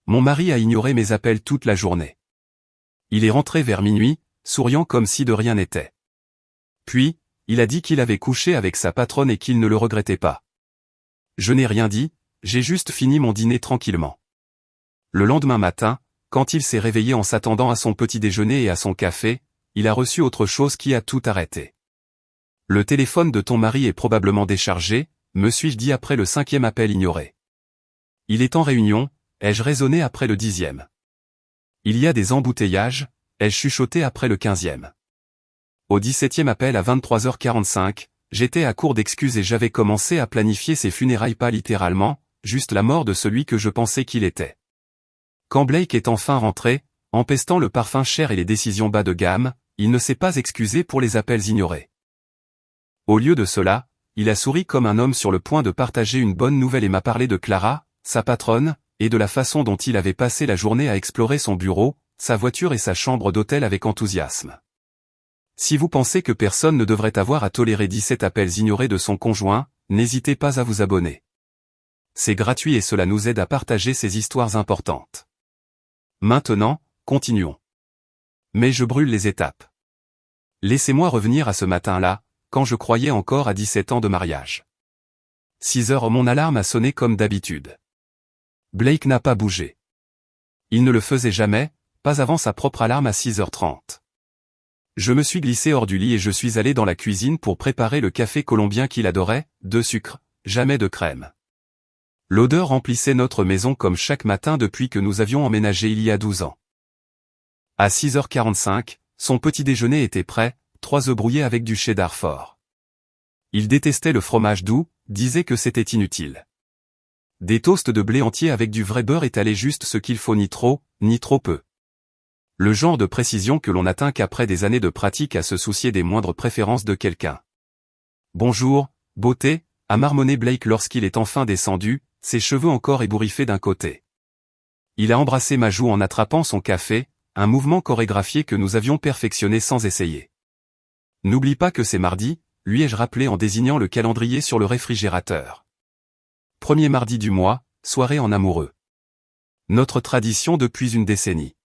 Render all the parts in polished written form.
Mon mari a ignoré mes appels toute la journée. Il est rentré vers minuit, souriant comme si de rien n'était. Puis, il a dit qu'il avait couché avec sa patronne et qu'il ne le regrettait pas. Je n'ai rien dit, j'ai juste fini mon dîner tranquillement. Le lendemain matin, quand il s'est réveillé en s'attendant à son petit déjeuner et à son café, il a reçu autre chose qui a tout arrêté. Le téléphone de ton mari est probablement déchargé, me suis-je dit après le 5e appel ignoré. Il est en réunion, ai-je raisonné après le 10e. Il y a des embouteillages, ai-je chuchoté après le 15e. Au 17e appel à 23h45, j'étais à court d'excuses et j'avais commencé à planifier ses funérailles, pas littéralement, juste la mort de celui que je pensais qu'il était. Quand Blake est enfin rentré, empestant le parfum cher et les décisions bas de gamme, il ne s'est pas excusé pour les appels ignorés. Au lieu de cela, il a souri comme un homme sur le point de partager une bonne nouvelle et m'a parlé de Clara, sa patronne, et de la façon dont il avait passé la journée à explorer son bureau, sa voiture et sa chambre d'hôtel avec enthousiasme. Si vous pensez que personne ne devrait avoir à tolérer 17 appels ignorés de son conjoint, n'hésitez pas à vous abonner. C'est gratuit et cela nous aide à partager ces histoires importantes. Maintenant, continuons. Mais je brûle les étapes. Laissez-moi revenir à ce matin-là, quand je croyais encore à 17 ans de mariage. 6 heures, mon alarme a sonné comme d'habitude. Blake n'a pas bougé. Il ne le faisait jamais, pas avant sa propre alarme à 6h30. Je me suis glissé hors du lit et je suis allé dans la cuisine pour préparer le café colombien qu'il adorait, de sucre, jamais de crème. L'odeur remplissait notre maison comme chaque matin depuis que nous avions emménagé il y a 12 ans. À 6h45, son petit déjeuner était prêt, 3 œufs brouillés avec du cheddar fort. Il détestait le fromage doux, disait que c'était inutile. Des toasts de blé entier avec du vrai beurre étalé juste ce qu'il faut, ni trop peu. Le genre de précision que l'on n'atteint qu'après des années de pratique à se soucier des moindres préférences de quelqu'un. Bonjour, beauté, a marmonné Blake lorsqu'il est enfin descendu, ses cheveux encore ébouriffés d'un côté. Il a embrassé ma joue en attrapant son café, un mouvement chorégraphié que nous avions perfectionné sans essayer. N'oublie pas que c'est mardi, lui ai-je rappelé en désignant le calendrier sur le réfrigérateur. Premier mardi du mois, soirée en amoureux. Notre tradition depuis une décennie.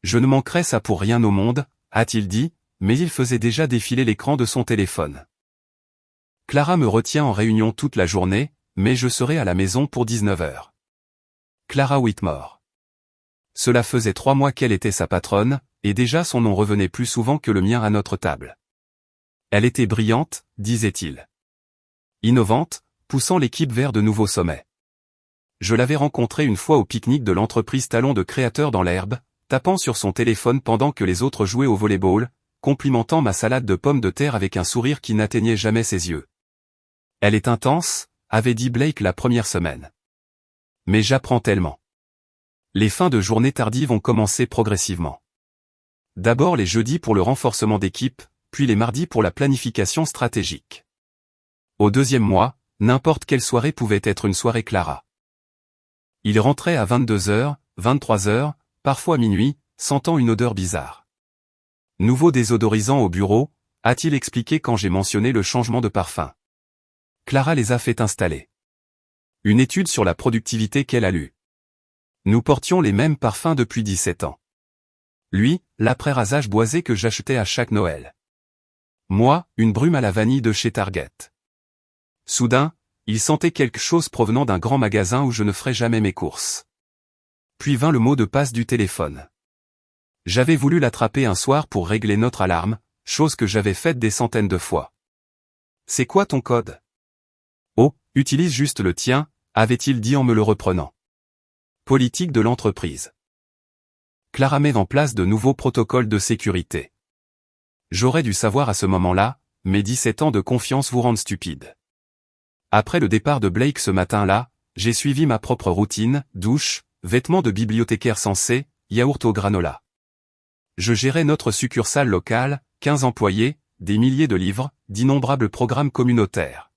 Je ne manquerais ça pour rien au monde, a-t-il dit, mais il faisait déjà défiler l'écran de son téléphone. Clara me retient en réunion toute la journée, mais je serai à la maison pour 19h. Clara Whitmore. Cela faisait 3 mois qu'elle était sa patronne, et déjà son nom revenait plus souvent que le mien à notre table. Elle était brillante, disait-il. Innovante, poussant l'équipe vers de nouveaux sommets. Je l'avais rencontrée une fois au pique-nique de l'entreprise Talon de Créateur dans l'herbe, tapant sur son téléphone pendant que les autres jouaient au volleyball, complimentant ma salade de pommes de terre avec un sourire qui n'atteignait jamais ses yeux. Elle est intense, avait dit Blake la première semaine. Mais j'apprends tellement. Les fins de journée tardives ont commencé progressivement. D'abord les jeudis pour le renforcement d'équipe, puis les mardis pour la planification stratégique. Au 2e mois, n'importe quelle soirée pouvait être une soirée Clara. Il rentrait à 22h, 23h, parfois minuit, sentant une odeur bizarre. Nouveau désodorisant au bureau, a-t-il expliqué quand j'ai mentionné le changement de parfum. Clara les a fait installer. Une étude sur la productivité qu'elle a lue. Nous portions les mêmes parfums depuis 17 ans. Lui, l'après-rasage boisé que j'achetais à chaque Noël. Moi, une brume à la vanille de chez Target. Soudain, il sentait quelque chose provenant d'un grand magasin où je ne ferais jamais mes courses. Puis vint le mot de passe du téléphone. J'avais voulu l'attraper un soir pour régler notre alarme, chose que j'avais faite des centaines de fois. C'est quoi ton code? Oh, utilise juste le tien, avait-il dit en me le reprenant. Politique de l'entreprise. Clara met en place de nouveaux protocoles de sécurité. J'aurais dû savoir à ce moment-là, mais 17 ans de confiance vous rendent stupide. Après le départ de Blake ce matin-là, j'ai suivi ma propre routine, douche, vêtements de bibliothécaire sensé, yaourt au granola. Je gérais notre succursale locale, 15 employés, des milliers de livres, d'innombrables programmes communautaires.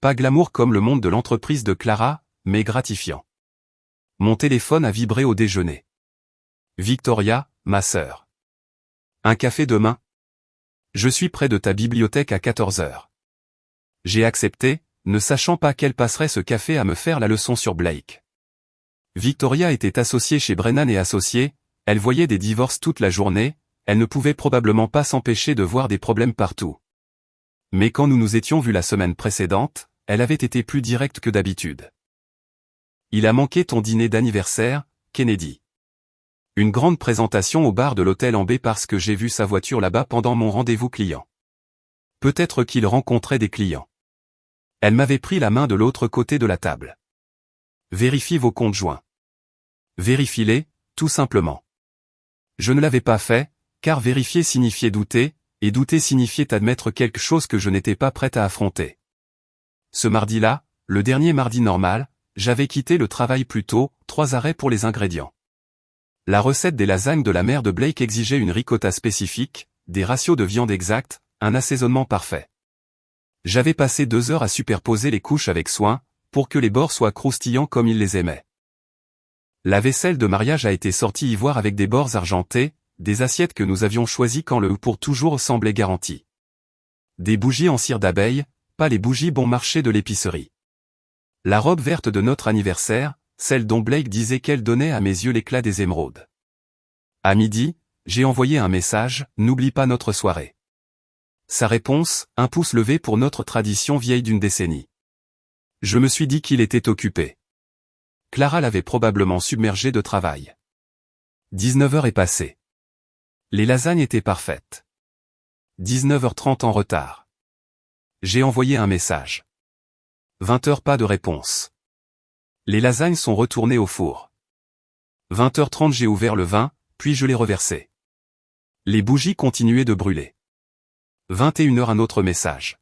Pas glamour comme le monde de l'entreprise de Clara, mais gratifiant. Mon téléphone a vibré au déjeuner. Victoria, ma sœur. Un café demain? Je suis près de ta bibliothèque à 14h. J'ai accepté, ne sachant pas qu'elle passerait ce café à me faire la leçon sur Blake. Victoria était associée chez Brennan et Associés, elle voyait des divorces toute la journée, elle ne pouvait probablement pas s'empêcher de voir des problèmes partout. Mais quand nous nous étions vus la semaine précédente, elle avait été plus directe que d'habitude. Il a manqué ton dîner d'anniversaire, Kennedy. Une grande présentation au bar de l'hôtel en baie parce que j'ai vu sa voiture là-bas pendant mon rendez-vous client. Peut-être qu'il rencontrait des clients. Elle m'avait pris la main de l'autre côté de la table. Vérifie vos comptes joints. Vérifie-les, tout simplement. Je ne l'avais pas fait, car vérifier signifiait douter, et douter signifiait admettre quelque chose que je n'étais pas prête à affronter. Ce mardi-là, le dernier mardi normal, j'avais quitté le travail plus tôt, 3 arrêts pour les ingrédients. La recette des lasagnes de la mère de Blake exigeait une ricotta spécifique, des ratios de viande exacts, un assaisonnement parfait. J'avais passé 2 heures à superposer les couches avec soin, pour que les bords soient croustillants comme il les aimait. La vaisselle de mariage a été sortie ivoire avec des bords argentés, des assiettes que nous avions choisies quand le pour toujours semblait garanti. Des bougies en cire d'abeille, pas les bougies bon marché de l'épicerie. La robe verte de notre anniversaire, celle dont Blake disait qu'elle donnait à mes yeux l'éclat des émeraudes. À midi, j'ai envoyé un message, n'oublie pas notre soirée. Sa réponse, un pouce levé pour notre tradition vieille d'une décennie. Je me suis dit qu'il était occupé. Clara l'avait probablement submergé de travail. 19h est passé. Les lasagnes étaient parfaites. 19h30 en retard. J'ai envoyé un message. 20h pas de réponse. Les lasagnes sont retournées au four. 20h30 j'ai ouvert le vin, puis je l'ai reversé. Les bougies continuaient de brûler. 21h un autre message.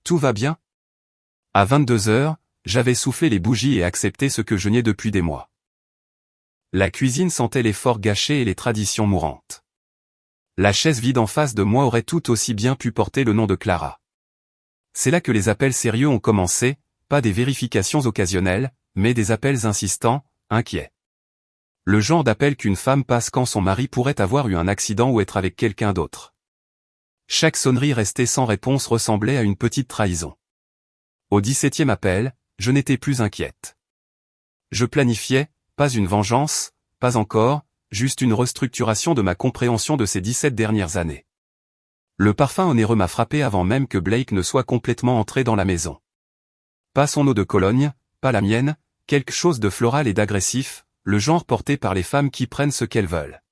Tout va bien? À 22h, j'avais soufflé les bougies et accepté ce que je niais depuis des mois. La cuisine sentait l'effort gâché et les traditions mourantes. La chaise vide en face de moi aurait tout aussi bien pu porter le nom de Clara. C'est là que les appels sérieux ont commencé, pas des vérifications occasionnelles, mais des appels insistants, inquiets. Le genre d'appel qu'une femme passe quand son mari pourrait avoir eu un accident ou être avec quelqu'un d'autre. Chaque sonnerie restée sans réponse ressemblait à une petite trahison. Au 17e appel, je n'étais plus inquiète. Je planifiais, pas une vengeance, pas encore, juste une restructuration de ma compréhension de ces 17 dernières années. Le parfum onéreux m'a frappé avant même que Blake ne soit complètement entré dans la maison. Pas son eau de Cologne, pas la mienne, quelque chose de floral et d'agressif, le genre porté par les femmes qui prennent ce qu'elles veulent.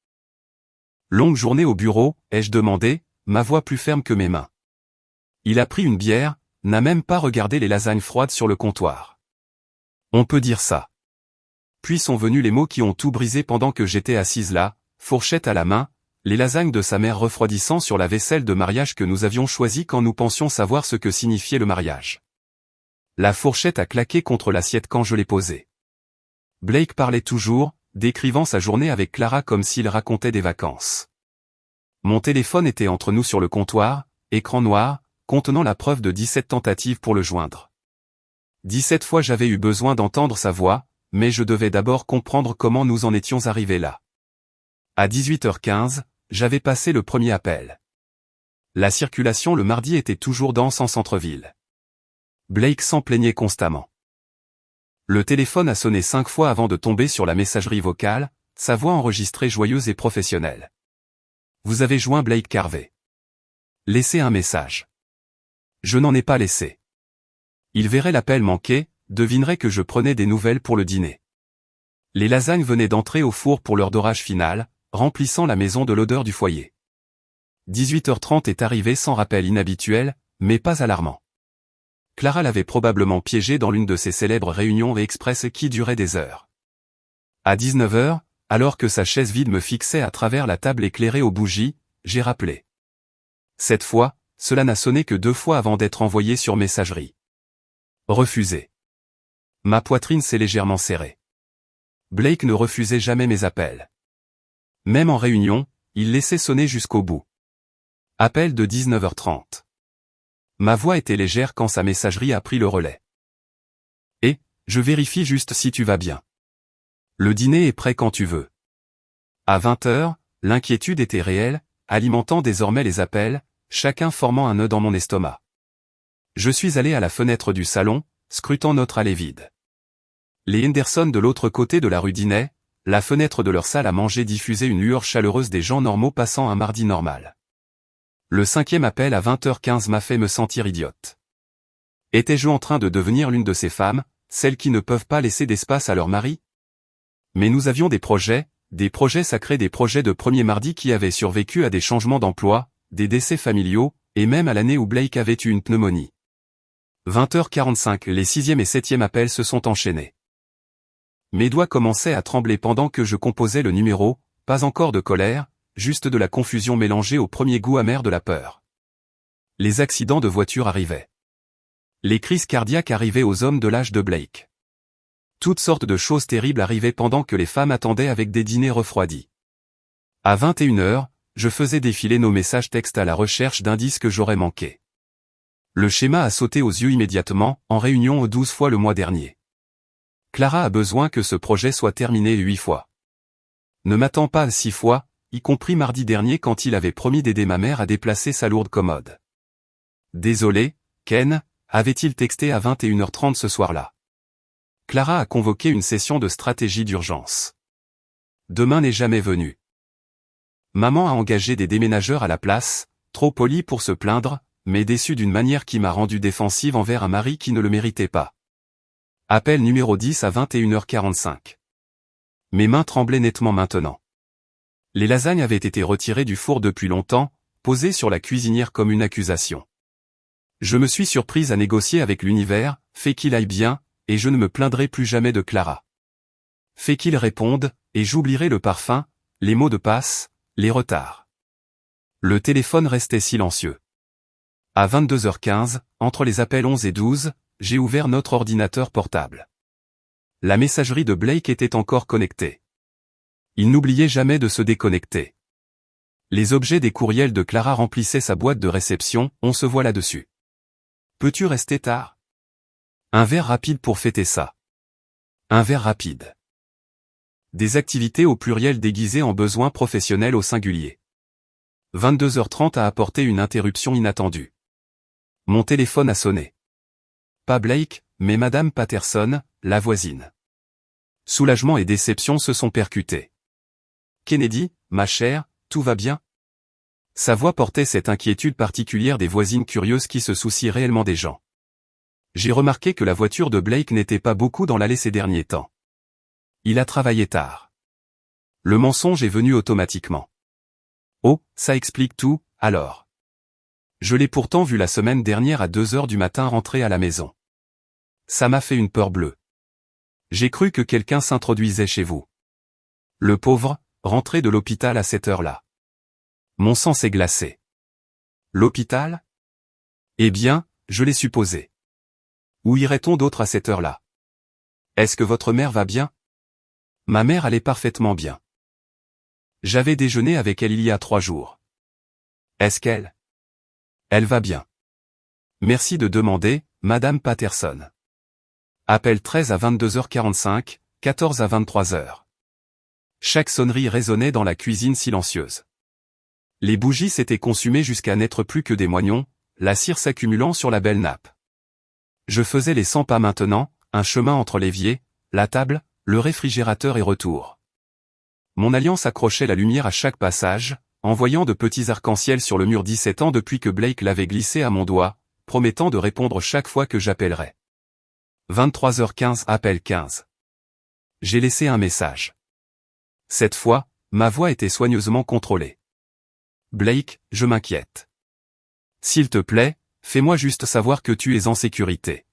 Longue journée au bureau, ai-je demandé, ma voix plus ferme que mes mains. Il a pris une bière, n'a même pas regardé les lasagnes froides sur le comptoir. On peut dire ça. Puis sont venus les mots qui ont tout brisé pendant que j'étais assise là, fourchette à la main, les lasagnes de sa mère refroidissant sur la vaisselle de mariage que nous avions choisie quand nous pensions savoir ce que signifiait le mariage. La fourchette a claqué contre l'assiette quand je l'ai posée. Blake parlait toujours, décrivant sa journée avec Clara comme s'il racontait des vacances. Mon téléphone était entre nous sur le comptoir, écran noir, contenant la preuve de 17 tentatives pour le joindre. 17 fois j'avais eu besoin d'entendre sa voix, mais je devais d'abord comprendre comment nous en étions arrivés là. À 18h15, j'avais passé le premier appel. La circulation le mardi était toujours dense en centre-ville. Blake s'en plaignait constamment. Le téléphone a sonné 5 fois avant de tomber sur la messagerie vocale, sa voix enregistrée joyeuse et professionnelle. Vous avez joint Blake Carvey. Laissez un message. Je n'en ai pas laissé. Il verrait l'appel manqué, devinerait que je prenais des nouvelles pour le dîner. Les lasagnes venaient d'entrer au four pour leur dorage final, remplissant la maison de l'odeur du foyer. 18h30 est arrivé sans rappel inhabituel, mais pas alarmant. Clara l'avait probablement piégé dans l'une de ces célèbres réunions express qui duraient des heures. À 19h, alors que sa chaise vide me fixait à travers la table éclairée aux bougies, j'ai rappelé. Cette fois, cela n'a sonné que 2 fois avant d'être envoyé sur messagerie. Refusé. Ma poitrine s'est légèrement serrée. Blake ne refusait jamais mes appels. Même en réunion, il laissait sonner jusqu'au bout. Appel de 19h30. Ma voix était légère quand sa messagerie a pris le relais. Et, je vérifie juste si tu vas bien. Le dîner est prêt quand tu veux. À 20h, l'inquiétude était réelle, alimentant désormais les appels, chacun formant un nœud dans mon estomac. Je suis allé à la fenêtre du salon, scrutant notre allée vide. Les Henderson de l'autre côté de la rue dînaient, la fenêtre de leur salle à manger diffusait une lueur chaleureuse des gens normaux passant un mardi normal. Le 5e appel à 20h15 m'a fait me sentir idiote. Étais-je en train de devenir l'une de ces femmes, celles qui ne peuvent pas laisser d'espace à leur mari? Mais nous avions des projets sacrés, des projets de premier mardi qui avaient survécu à des changements d'emploi, des décès familiaux, et même à l'année où Blake avait eu une pneumonie. 20h45, les 6e et 7e appels se sont enchaînés. Mes doigts commençaient à trembler pendant que je composais le numéro, pas encore de colère, juste de la confusion mélangée au premier goût amer de la peur. Les accidents de voiture arrivaient. Les crises cardiaques arrivaient aux hommes de l'âge de Blake. Toutes sortes de choses terribles arrivaient pendant que les femmes attendaient avec des dîners refroidis. À 21h, je faisais défiler nos messages textes à la recherche d'indices que j'aurais manqués. Le schéma a sauté aux yeux immédiatement, en réunion 12 fois le mois dernier. Clara a besoin que ce projet soit terminé 8 fois. Ne m'attends pas à 6 fois, y compris mardi dernier quand il avait promis d'aider ma mère à déplacer sa lourde commode. Désolé, Ken, avait-il texté à 21h30 ce soir-là. Clara a convoqué une session de stratégie d'urgence. Demain n'est jamais venu. Maman a engagé des déménageurs à la place, trop polis pour se plaindre, mais déçus d'une manière qui m'a rendue défensive envers un mari qui ne le méritait pas. Appel numéro 10 à 21h45. Mes mains tremblaient nettement maintenant. Les lasagnes avaient été retirées du four depuis longtemps, posées sur la cuisinière comme une accusation. Je me suis surprise à négocier avec l'univers, fais qu'il aille bien, et je ne me plaindrai plus jamais de Clara. Fais qu'il réponde, et j'oublierai le parfum, les mots de passe, les retards. Le téléphone restait silencieux. À 22h15, entre les appels 11 et 12, j'ai ouvert notre ordinateur portable. La messagerie de Blake était encore connectée. Il n'oubliait jamais de se déconnecter. Les objets des courriels de Clara remplissaient sa boîte de réception, on se voit là-dessus. Peux-tu rester tard? Un verre rapide pour fêter ça. Un verre rapide. Des activités au pluriel déguisées en besoins professionnels au singulier. 22h30 a apporté une interruption inattendue. Mon téléphone a sonné. Pas Blake, mais Madame Patterson, la voisine. Soulagement et déception se sont percutés. Kennedy, ma chère, tout va bien? Sa voix portait cette inquiétude particulière des voisines curieuses qui se soucient réellement des gens. J'ai remarqué que la voiture de Blake n'était pas beaucoup dans l'allée ces derniers temps. Il a travaillé tard. Le mensonge est venu automatiquement. Oh, ça explique tout, alors. Je l'ai pourtant vu la semaine dernière à 2h du matin rentrer à la maison. Ça m'a fait une peur bleue. J'ai cru que quelqu'un s'introduisait chez vous. Le pauvre, rentré de l'hôpital à cette heure-là. Mon sang s'est glacé. L'hôpital? Eh bien, je l'ai supposé. Où irait-on d'autre à cette heure-là? Est-ce que votre mère va bien? Ma mère allait parfaitement bien. J'avais déjeuné avec elle il y a 3 jours. Est-ce qu'elle? Elle va bien. Merci de demander, Madame Patterson. Appel 13 à 22h45, 14 à 23h. Chaque sonnerie résonnait dans la cuisine silencieuse. Les bougies s'étaient consumées jusqu'à n'être plus que des moignons, la cire s'accumulant sur la belle nappe. Je faisais les 100 pas maintenant, un chemin entre l'évier, la table, le réfrigérateur et retour. Mon alliance accrochait la lumière à chaque passage, envoyant de petits arcs-en-ciel sur le mur 17 ans depuis que Blake l'avait glissé à mon doigt, promettant de répondre chaque fois que j'appellerais. 23h15 appel 15. J'ai laissé un message. Cette fois, ma voix était soigneusement contrôlée. Blake, je m'inquiète. S'il te plaît, fais-moi juste savoir que tu es en sécurité.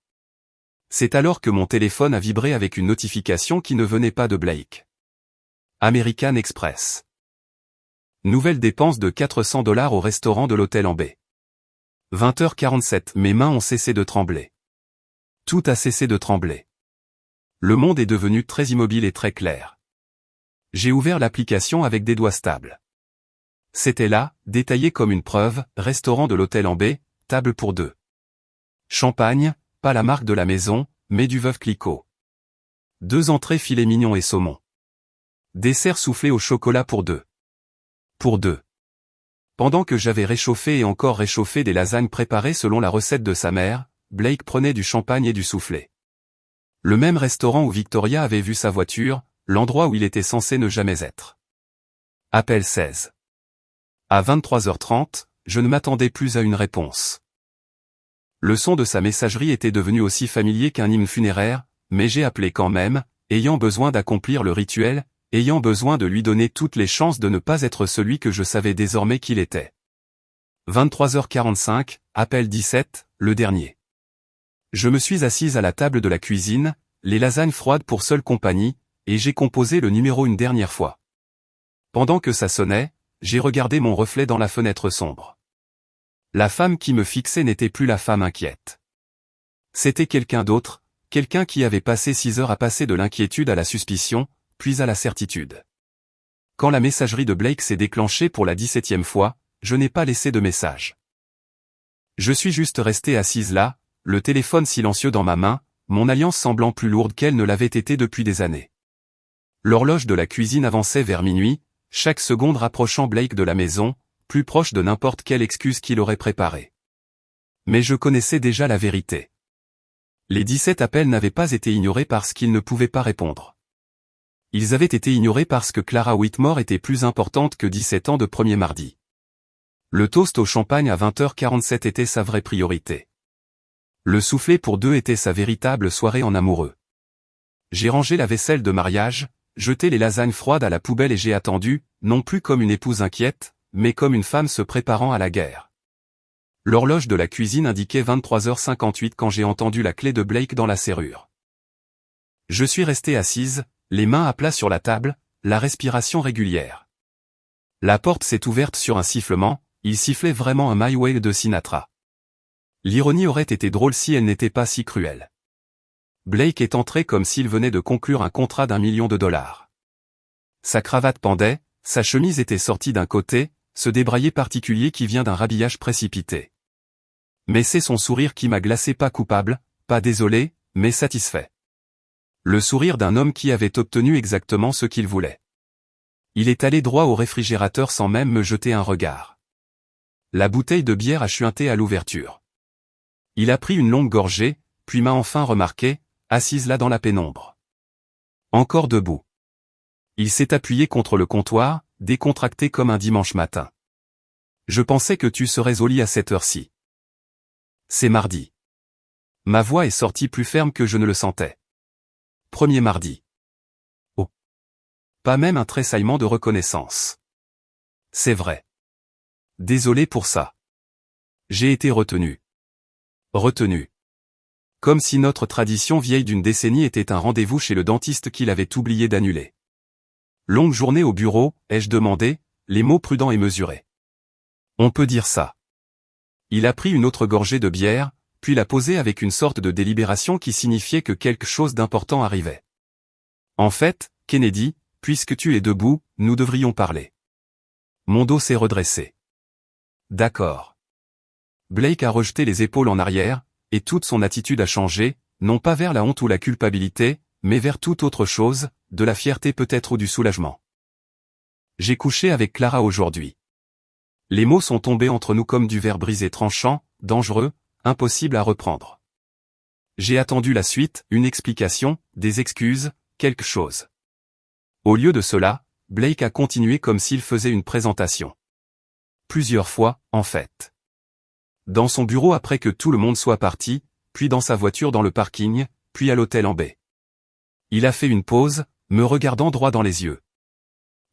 C'est alors que mon téléphone a vibré avec une notification qui ne venait pas de Blake. American Express. Nouvelle dépense de $400 au restaurant de l'hôtel en baie. 20h47, mes mains ont cessé de trembler. Tout a cessé de trembler. Le monde est devenu très immobile et très clair. J'ai ouvert l'application avec des doigts stables. C'était là, détaillé comme une preuve, restaurant de l'hôtel en baie, table pour 2. Champagne, pas la marque de la maison, mais du Veuve Clicquot. 2 entrées filet mignon et saumon. Dessert soufflé au chocolat pour 2. Pour 2. Pendant que j'avais réchauffé et encore réchauffé des lasagnes préparées selon la recette de sa mère, Blake prenait du champagne et du soufflé. Le même restaurant où Victoria avait vu sa voiture, l'endroit où il était censé ne jamais être. Appel 16. À 23h30, je ne m'attendais plus à une réponse. Le son de sa messagerie était devenu aussi familier qu'un hymne funéraire, mais j'ai appelé quand même, ayant besoin d'accomplir le rituel, ayant besoin de lui donner toutes les chances de ne pas être celui que je savais désormais qu'il était. 23h45, appel 17, le dernier. Je me suis assise à la table de la cuisine, les lasagnes froides pour seule compagnie, et j'ai composé le numéro une dernière fois. Pendant que ça sonnait, j'ai regardé mon reflet dans la fenêtre sombre. La femme qui me fixait n'était plus la femme inquiète. C'était quelqu'un d'autre, quelqu'un qui avait passé 6 heures à passer de l'inquiétude à la suspicion, puis à la certitude. Quand la messagerie de Blake s'est déclenchée pour la 17e fois, je n'ai pas laissé de message. Je suis juste restée assise là, le téléphone silencieux dans ma main, mon alliance semblant plus lourde qu'elle ne l'avait été depuis des années. L'horloge de la cuisine avançait vers minuit, chaque seconde rapprochant Blake de la maison, plus proche de n'importe quelle excuse qu'il aurait préparée. Mais je connaissais déjà la vérité. Les 17 appels n'avaient pas été ignorés parce qu'ils ne pouvaient pas répondre. Ils avaient été ignorés parce que Clara Whitmore était plus importante que 17 ans de premier mardi. Le toast au champagne à 20h47 était sa vraie priorité. Le soufflé pour deux était sa véritable soirée en amoureux. J'ai rangé la vaisselle de mariage, jeté les lasagnes froides à la poubelle et j'ai attendu, non plus comme une épouse inquiète, mais comme une femme se préparant à la guerre. L'horloge de la cuisine indiquait 23h58 quand j'ai entendu la clé de Blake dans la serrure. Je suis restée assise, les mains à plat sur la table, la respiration régulière. La porte s'est ouverte sur un sifflement, il sifflait vraiment un My Way de Sinatra. L'ironie aurait été drôle si elle n'était pas si cruelle. Blake est entré comme s'il venait de conclure un contrat d'1 million de dollars. Sa cravate pendait, sa chemise était sortie d'un côté, ce débraillé particulier qui vient d'un rhabillage précipité. Mais c'est son sourire qui m'a glacé, pas coupable, pas désolé, mais satisfait. Le sourire d'un homme qui avait obtenu exactement ce qu'il voulait. Il est allé droit au réfrigérateur sans même me jeter un regard. La bouteille de bière a chuinté à l'ouverture. Il a pris une longue gorgée, puis m'a enfin remarqué, assise là dans la pénombre. Encore debout. Il s'est appuyé contre le comptoir, décontracté comme un dimanche matin. Je pensais que tu serais au lit à cette heure-ci. C'est mardi. Ma voix est sortie plus ferme que je ne le sentais. Premier mardi. Oh. Pas même un tressaillement de reconnaissance. C'est vrai. Désolé pour ça. J'ai été retenu. Retenu. Comme si notre tradition vieille d'une décennie était un rendez-vous chez le dentiste qu'il avait oublié d'annuler. Longue journée au bureau, ai-je demandé, les mots prudents et mesurés. On peut dire ça. Il a pris une autre gorgée de bière, puis l'a posée avec une sorte de délibération qui signifiait que quelque chose d'important arrivait. En fait, Kennedy, puisque tu es debout, nous devrions parler. Mon dos s'est redressé. D'accord. Blake a rejeté les épaules en arrière, et toute son attitude a changé, non pas vers la honte ou la culpabilité, mais vers toute autre chose, de la fierté peut-être ou du soulagement. J'ai couché avec Clara aujourd'hui. Les mots sont tombés entre nous comme du verre brisé tranchant, dangereux, impossible à reprendre. J'ai attendu la suite, une explication, des excuses, quelque chose. Au lieu de cela, Blake a continué comme s'il faisait une présentation. Plusieurs fois, en fait. Dans son bureau après que tout le monde soit parti, puis dans sa voiture dans le parking, puis à l'hôtel en baie. Il a fait une pause, me regardant droit dans les yeux.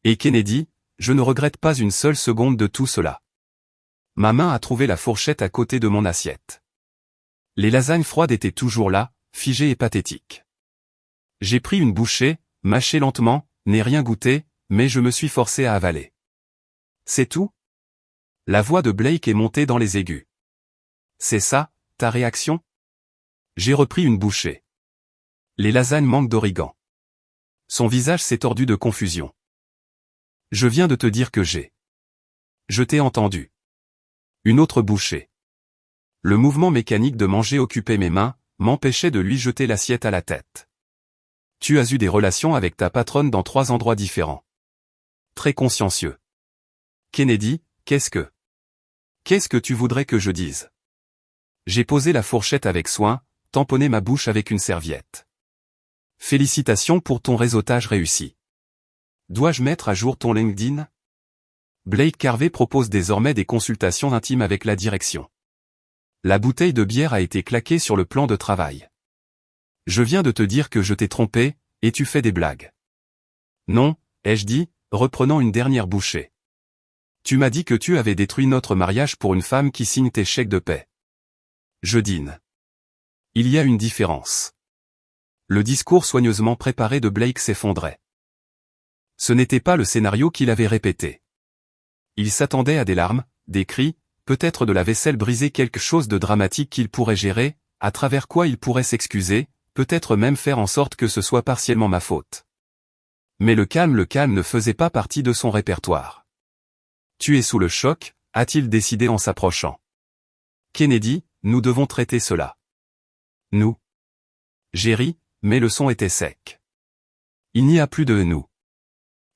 Et Kennedy, je ne regrette pas une seule seconde de tout cela. Ma main a trouvé la fourchette à côté de mon assiette. Les lasagnes froides étaient toujours là, figées et pathétiques. J'ai pris une bouchée, mâché lentement, n'ai rien goûté, mais je me suis forcé à avaler. C'est tout? La voix de Blake est montée dans les aigus. C'est ça, ta réaction? J'ai repris une bouchée. Les lasagnes manquent d'origan. Son visage s'est tordu de confusion. Je viens de te dire que j'ai. Je t'ai entendu. Une autre bouchée. Le mouvement mécanique de manger occupait mes mains, m'empêchait de lui jeter l'assiette à la tête. Tu as eu des relations avec ta patronne dans 3 endroits différents. Très consciencieux. Kennedy, qu'est-ce que tu voudrais que je dise? J'ai posé la fourchette avec soin, tamponné ma bouche avec une serviette. Félicitations pour ton réseautage réussi. Dois-je mettre à jour ton LinkedIn? Blake Carvey propose désormais des consultations intimes avec la direction. La bouteille de bière a été claquée sur le plan de travail. Je viens de te dire que je t'ai trompé, et tu fais des blagues. Non, ai-je dit, reprenant une dernière bouchée. Tu m'as dit que tu avais détruit notre mariage pour une femme qui signe tes chèques de paie. Je dîne. Il y a une différence. Le discours soigneusement préparé de Blake s'effondrait. Ce n'était pas le scénario qu'il avait répété. Il s'attendait à des larmes, des cris, peut-être de la vaisselle brisée, quelque chose de dramatique qu'il pourrait gérer, à travers quoi il pourrait s'excuser, peut-être même faire en sorte que ce soit partiellement ma faute. Mais le calme ne faisait pas partie de son répertoire. Tu es sous le choc, a-t-il décidé en s'approchant. Kennedy, nous devons traiter cela. Nous. J'ai ri, mais le son était sec. Il n'y a plus de nous.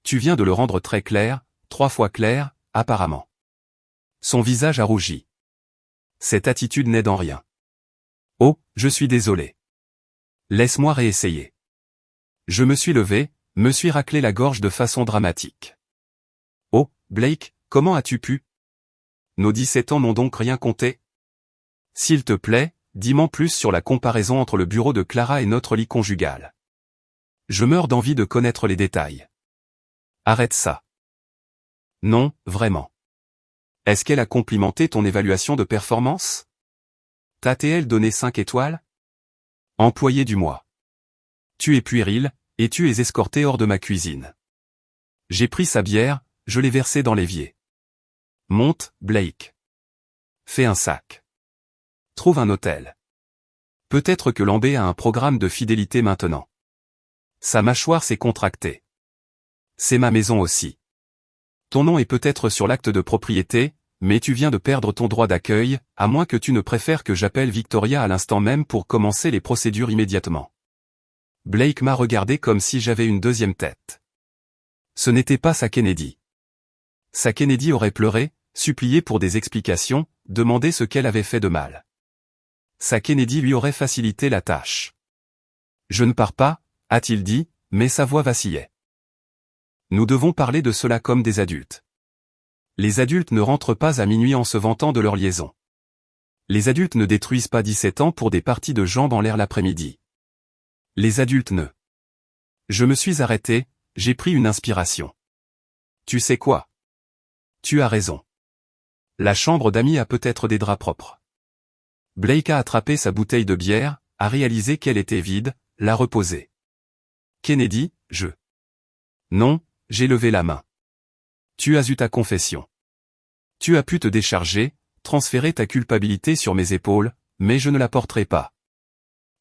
Tu viens de le rendre très clair, 3 fois clair, apparemment. Son visage a rougi. Cette attitude n'aide en rien. Oh, je suis désolé. Laisse-moi réessayer. Je me suis levé, me suis raclé la gorge de façon dramatique. Oh, Blake, comment as-tu pu? Nos 17 ans n'ont donc rien compté? S'il te plaît, dis-moi plus sur la comparaison entre le bureau de Clara et notre lit conjugal. Je meurs d'envie de connaître les détails. Arrête ça. Non, vraiment. Est-ce qu'elle a complimenté ton évaluation de performance? T'a-t-elle donné 5 étoiles? Employé du mois. Tu es puéril, et tu es escorté hors de ma cuisine. J'ai pris sa bière, je l'ai versée dans l'évier. Monte, Blake. Fais un sac. Trouve un hôtel. Peut-être que Lambé a un programme de fidélité maintenant. Sa mâchoire s'est contractée. C'est ma maison aussi. Ton nom est peut-être sur l'acte de propriété, mais tu viens de perdre ton droit d'accueil, à moins que tu ne préfères que j'appelle Victoria à l'instant même pour commencer les procédures immédiatement. Blake m'a regardé comme si j'avais une deuxième tête. Ce n'était pas sa Kennedy. Sa Kennedy aurait pleuré, supplié pour des explications, demandé ce qu'elle avait fait de mal. Sa Kennedy lui aurait facilité la tâche. Je ne pars pas, a-t-il dit, mais sa voix vacillait. Nous devons parler de cela comme des adultes. Les adultes ne rentrent pas à minuit en se vantant de leur liaison. Les adultes ne détruisent pas 17 ans pour des parties de jambes en l'air l'après-midi. Les adultes ne. Je me suis arrêté, j'ai pris une inspiration. Tu sais quoi? Tu as raison. La chambre d'amis a peut-être des draps propres. Blake a attrapé sa bouteille de bière, a réalisé qu'elle était vide, l'a reposée. Kennedy, je. Non, j'ai levé la main. Tu as eu ta confession. Tu as pu te décharger, transférer ta culpabilité sur mes épaules, mais je ne la porterai pas.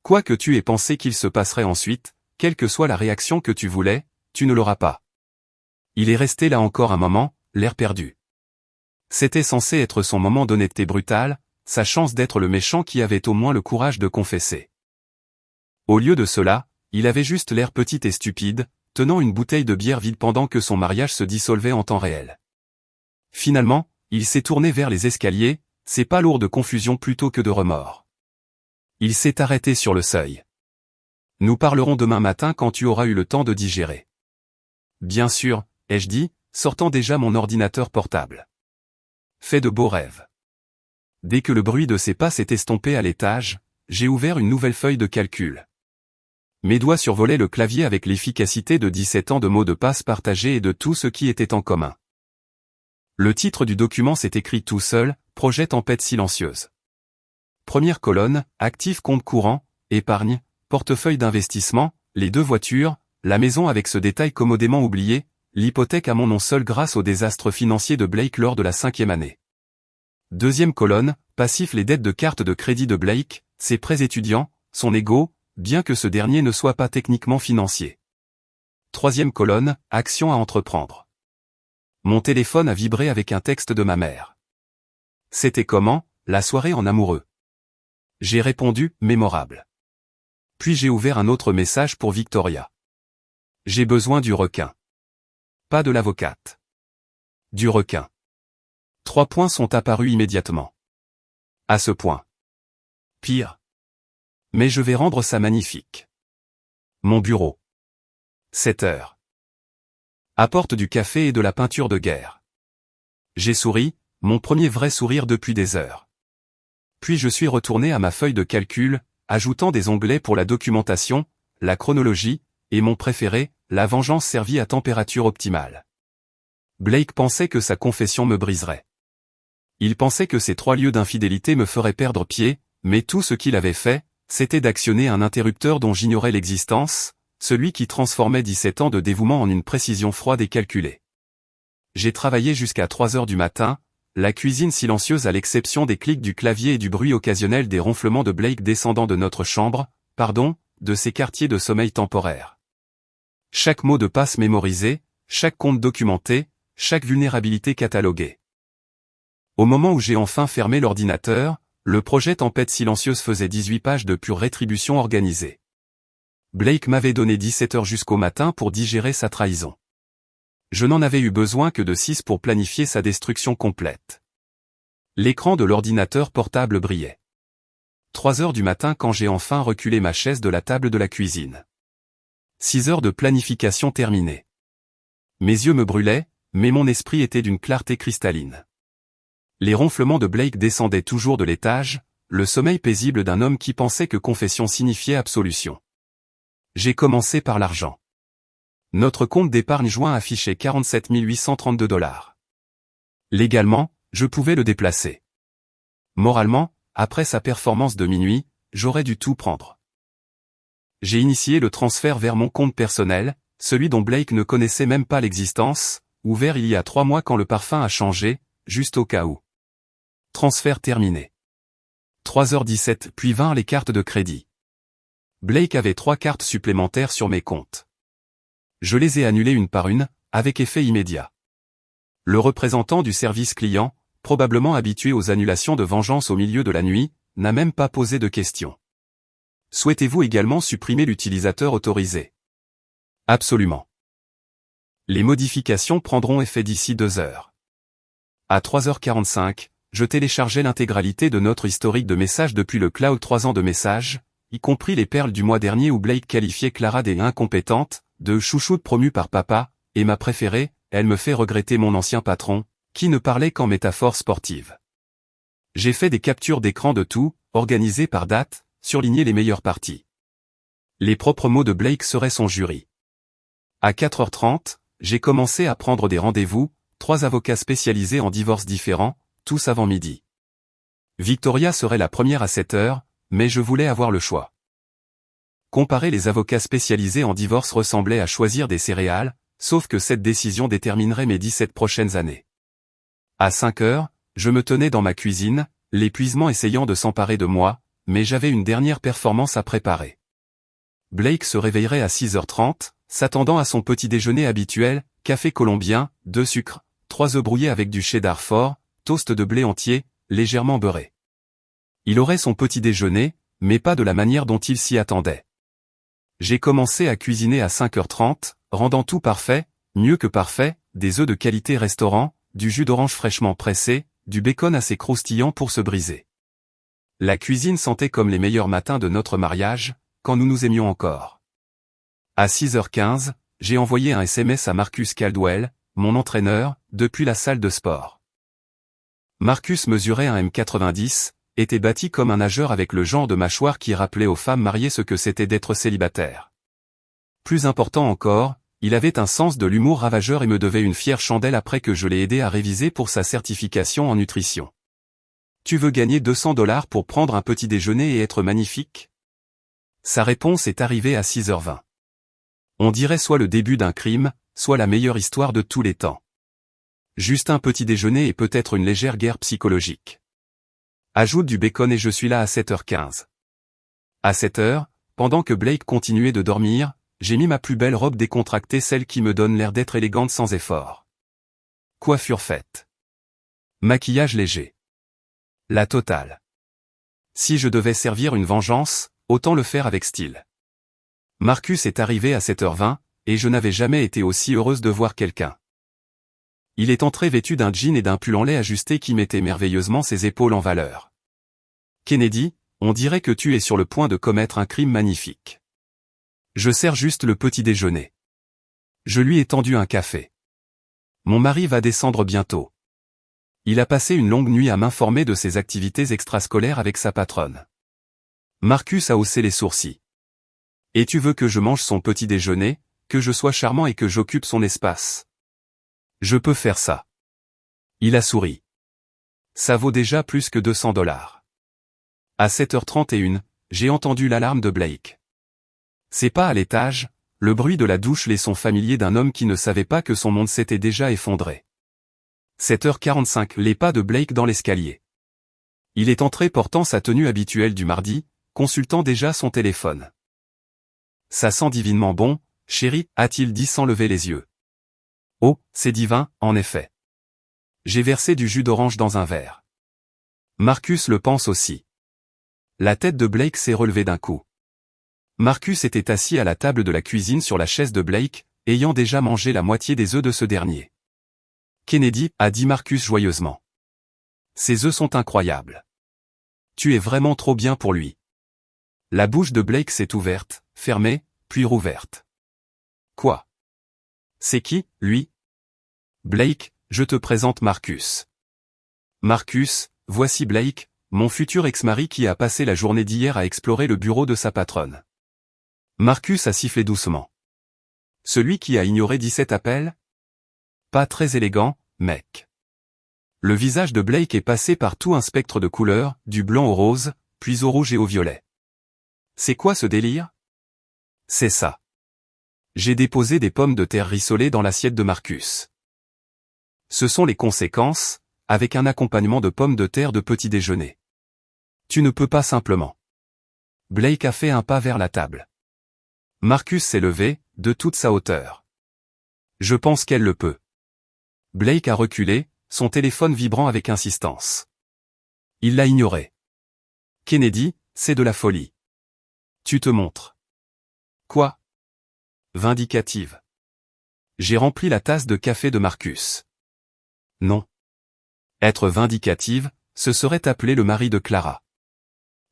Quoi que tu aies pensé qu'il se passerait ensuite, quelle que soit la réaction que tu voulais, tu ne l'auras pas. Il est resté là encore un moment, l'air perdu. C'était censé être son moment d'honnêteté brutale, sa chance d'être le méchant qui avait au moins le courage de confesser. Au lieu de cela, il avait juste l'air petit et stupide, tenant une bouteille de bière vide pendant que son mariage se dissolvait en temps réel. Finalement, il s'est tourné vers les escaliers, ses pas lourds de confusion plutôt que de remords. Il s'est arrêté sur le seuil. Nous parlerons demain matin quand tu auras eu le temps de digérer. Bien sûr, ai-je dit, sortant déjà mon ordinateur portable. Fais de beaux rêves. Dès que le bruit de ses pas s'est estompé à l'étage, j'ai ouvert une nouvelle feuille de calcul. Mes doigts survolaient le clavier avec l'efficacité de 17 ans de mots de passe partagés et de tout ce qui était en commun. Le titre du document s'est écrit tout seul, Projet Tempête silencieuse. Première colonne, actifs compte courant, épargne, portefeuille d'investissement, les 2 voitures, la maison avec ce détail commodément oublié, l'hypothèque à mon nom seul grâce au désastre financier de Blake lors de la 5e année. Deuxième colonne, passif les dettes de carte de crédit de Blake, ses prêts étudiants, son ego, bien que ce dernier ne soit pas techniquement financier. Troisième colonne, action à entreprendre. Mon téléphone a vibré avec un texte de ma mère. C'était comment, la soirée en amoureux? J'ai répondu, mémorable. Puis j'ai ouvert un autre message pour Victoria. J'ai besoin du requin. Pas de l'avocate. Du requin. 3 points sont apparus immédiatement. À ce point. Pire. Mais je vais rendre ça magnifique. Mon bureau. 7 heures. Apporte du café et de la peinture de guerre. J'ai souri, mon premier vrai sourire depuis des heures. Puis je suis retourné à ma feuille de calcul, ajoutant des onglets pour la documentation, la chronologie, et mon préféré, la vengeance servie à température optimale. Blake pensait que sa confession me briserait. Il pensait que ces 3 lieux d'infidélité me feraient perdre pied, mais tout ce qu'il avait fait, c'était d'actionner un interrupteur dont j'ignorais l'existence, celui qui transformait 17 ans de dévouement en une précision froide et calculée. J'ai travaillé jusqu'à 3 heures du matin, la cuisine silencieuse à l'exception des clics du clavier et du bruit occasionnel des ronflements de Blake descendant de notre chambre, de ces quartiers de sommeil temporaire. Chaque mot de passe mémorisé, chaque compte documenté, chaque vulnérabilité cataloguée. Au moment où j'ai enfin fermé l'ordinateur, le projet Tempête silencieuse faisait 18 pages de pure rétribution organisée. Blake m'avait donné 17 heures jusqu'au matin pour digérer sa trahison. Je n'en avais eu besoin que de 6 pour planifier sa destruction complète. L'écran de l'ordinateur portable brillait. 3 heures du matin quand j'ai enfin reculé ma chaise de la table de la cuisine. 6 heures de planification terminées. Mes yeux me brûlaient, mais mon esprit était d'une clarté cristalline. Les ronflements de Blake descendaient toujours de l'étage, le sommeil paisible d'un homme qui pensait que confession signifiait absolution. J'ai commencé par l'argent. Notre compte d'épargne joint affichait 47 832 $. Légalement, je pouvais le déplacer. Moralement, après sa performance de minuit, j'aurais dû tout prendre. J'ai initié le transfert vers mon compte personnel, celui dont Blake ne connaissait même pas l'existence, ouvert il y a 3 mois quand le parfum a changé, juste au cas où. Transfert terminé. 3h17 puis 20 les cartes de crédit. Blake avait 3 cartes supplémentaires sur mes comptes. Je les ai annulées une par une, avec effet immédiat. Le représentant du service client, probablement habitué aux annulations de vengeance au milieu de la nuit, n'a même pas posé de questions. Souhaitez-vous également supprimer l'utilisateur autorisé? Absolument. Les modifications prendront effet d'ici 2 heures. À 3h45, je téléchargeais l'intégralité de notre historique de messages depuis le cloud 3 ans de messages, y compris les perles du mois dernier où Blake qualifiait Clara des incompétentes, de chouchoute promue par papa, et ma préférée, elle me fait regretter mon ancien patron, qui ne parlait qu'en métaphore sportive. J'ai fait des captures d'écran de tout, organisées par date, surligné les meilleures parties. Les propres mots de Blake seraient son jury. À 4h30, j'ai commencé à prendre des rendez-vous, 3 avocats spécialisés en divorces différents, tous avant midi. Victoria serait la première à 7h, mais je voulais avoir le choix. Comparer les avocats spécialisés en divorce ressemblait à choisir des céréales, sauf que cette décision déterminerait mes 17 prochaines années. À 5h, je me tenais dans ma cuisine, l'épuisement essayant de s'emparer de moi, mais j'avais une dernière performance à préparer. Blake se réveillerait à 6h30, s'attendant à son petit déjeuner habituel, café colombien, 2 sucres, 3 œufs brouillés avec du cheddar fort, toast de blé entier, légèrement beurré. Il aurait son petit déjeuner, mais pas de la manière dont il s'y attendait. J'ai commencé à cuisiner à 5h30, rendant tout parfait, mieux que parfait, des œufs de qualité restaurant, du jus d'orange fraîchement pressé, du bacon assez croustillant pour se briser. La cuisine sentait comme les meilleurs matins de notre mariage, quand nous nous aimions encore. À 6h15, j'ai envoyé un SMS à Marcus Caldwell, mon entraîneur, depuis la salle de sport. Marcus mesurait un m90, était bâti comme un nageur avec le genre de mâchoire qui rappelait aux femmes mariées ce que c'était d'être célibataire. Plus important encore, il avait un sens de l'humour ravageur et me devait une fière chandelle après que je l'ai aidé à réviser pour sa certification en nutrition. Tu veux gagner 200 $ pour prendre un petit déjeuner et être magnifique? Sa réponse est arrivée à 6h20. On dirait soit le début d'un crime, soit la meilleure histoire de tous les temps. Juste un petit déjeuner et peut-être une légère guerre psychologique. Ajoute du bacon et je suis là à 7h15. À 7h, pendant que Blake continuait de dormir, j'ai mis ma plus belle robe décontractée, celle qui me donne l'air d'être élégante sans effort. Coiffure faite. Maquillage léger. La totale. Si je devais servir une vengeance, autant le faire avec style. Marcus est arrivé à 7h20, et je n'avais jamais été aussi heureuse de voir quelqu'un. Il est entré vêtu d'un jean et d'un pull en lait ajusté qui mettait merveilleusement ses épaules en valeur. Kennedy, on dirait que tu es sur le point de commettre un crime magnifique. Je sers juste le petit déjeuner. Je lui ai tendu un café. Mon mari va descendre bientôt. Il a passé une longue nuit à m'informer de ses activités extrascolaires avec sa patronne. Marcus a haussé les sourcils. Et tu veux que je mange son petit déjeuner, que je sois charmant et que j'occupe son espace? Je peux faire ça. Il a souri. Ça vaut déjà plus que $200. À 7h31, j'ai entendu l'alarme de Blake. C'est pas à l'étage, le bruit de la douche, les sons familiers d'un homme qui ne savait pas que son monde s'était déjà effondré. 7h45, les pas de Blake dans l'escalier. Il est entré portant sa tenue habituelle du mardi, consultant déjà son téléphone. Ça sent divinement bon, chérie, a-t-il dit sans lever les yeux. Oh, c'est divin, en effet. J'ai versé du jus d'orange dans un verre. Marcus le pense aussi. La tête de Blake s'est relevée d'un coup. Marcus était assis à la table de la cuisine sur la chaise de Blake, ayant déjà mangé la moitié des œufs de ce dernier. Kennedy, a dit Marcus joyeusement. Ces œufs sont incroyables. Tu es vraiment trop bien pour lui. La bouche de Blake s'est ouverte, fermée, puis rouverte. Quoi? C'est qui, lui? Blake, je te présente Marcus. Marcus, voici Blake, mon futur ex-mari qui a passé la journée d'hier à explorer le bureau de sa patronne. Marcus a sifflé doucement. Celui qui a ignoré 17 appels? Pas très élégant, mec. Le visage de Blake est passé par tout un spectre de couleurs, du blanc au rose, puis au rouge et au violet. C'est quoi ce délire? C'est ça. J'ai déposé des pommes de terre rissolées dans l'assiette de Marcus. Ce sont les conséquences, avec un accompagnement de pommes de terre de petit déjeuner. Tu ne peux pas simplement. Blake a fait un pas vers la table. Marcus s'est levé, de toute sa hauteur. Je pense qu'elle le peut. Blake a reculé, son téléphone vibrant avec insistance. Il l'a ignoré. Kennedy, c'est de la folie. Tu te montres. Quoi? Vindicative. J'ai rempli la tasse de café de Marcus. Non. Être vindicative, ce serait appeler le mari de Clara.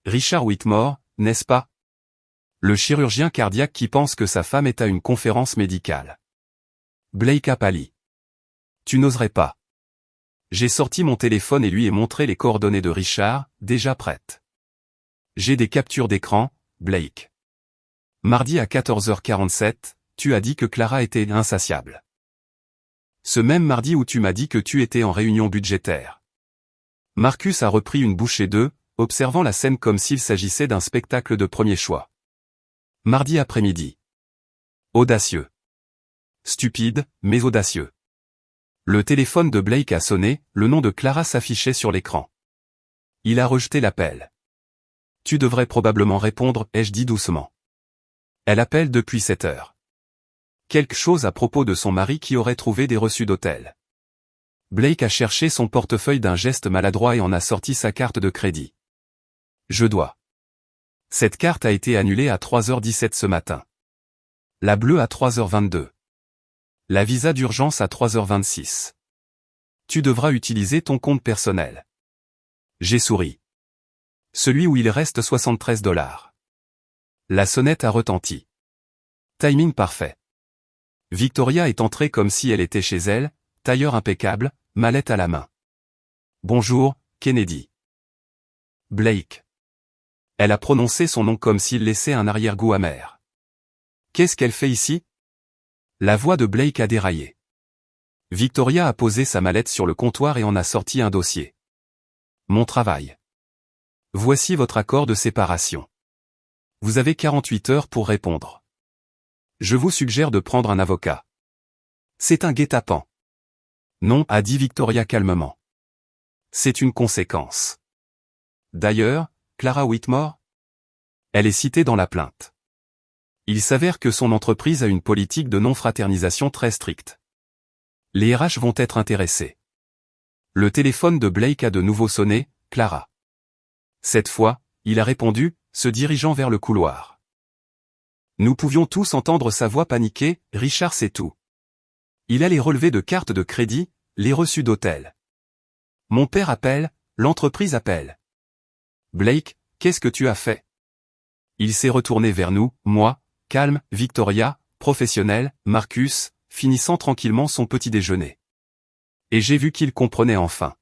Richard Whitmore, n'est-ce pas? Le chirurgien cardiaque qui pense que sa femme est à une conférence médicale. Blake a pâli. Tu n'oserais pas. J'ai sorti mon téléphone et lui ai montré les coordonnées de Richard, déjà prêtes. J'ai des captures d'écran, Blake. Mardi à 14h47, tu as dit que Clara était insatiable. Ce même mardi où tu m'as dit que tu étais en réunion budgétaire. Marcus a repris une bouchée d'œufs, observant la scène comme s'il s'agissait d'un spectacle de premier choix. Mardi après-midi. Audacieux. Stupide, mais audacieux. Le téléphone de Blake a sonné, le nom de Clara s'affichait sur l'écran. Il a rejeté l'appel. Tu devrais probablement répondre, ai-je dit doucement. Elle appelle depuis 7 heures. Quelque chose à propos de son mari qui aurait trouvé des reçus d'hôtel. Blake a cherché son portefeuille d'un geste maladroit et en a sorti sa carte de crédit. Je dois. Cette carte a été annulée à 3h17 ce matin. La bleue à 3h22. La visa d'urgence à 3h26. Tu devras utiliser ton compte personnel. J'ai souri. Celui où il reste $73. La sonnette a retenti. Timing parfait. Victoria est entrée comme si elle était chez elle, tailleur impeccable, mallette à la main. Bonjour, Kennedy. Blake. Elle a prononcé son nom comme s'il laissait un arrière-goût amer. Qu'est-ce qu'elle fait ici? La voix de Blake a déraillé. Victoria a posé sa mallette sur le comptoir et en a sorti un dossier. Mon travail. Voici votre accord de séparation. Vous avez 48 heures pour répondre. Je vous suggère de prendre un avocat. C'est un guet-apens. Non, a dit Victoria calmement. C'est une conséquence. D'ailleurs, Clara Whitmore? Elle est citée dans la plainte. Il s'avère que son entreprise a une politique de non-fraternisation très stricte. Les RH vont être intéressés. Le téléphone de Blake a de nouveau sonné, Clara. Cette fois, il a répondu, se dirigeant vers le couloir. Nous pouvions tous entendre sa voix paniquée, Richard sait tout. Il a les relevés de carte de crédit, les reçus d'hôtel. Mon père appelle, l'entreprise appelle. Blake, qu'est-ce que tu as fait? Il s'est retourné vers nous, moi, calme, Victoria, professionnel, Marcus, finissant tranquillement son petit déjeuner. Et j'ai vu qu'il comprenait enfin.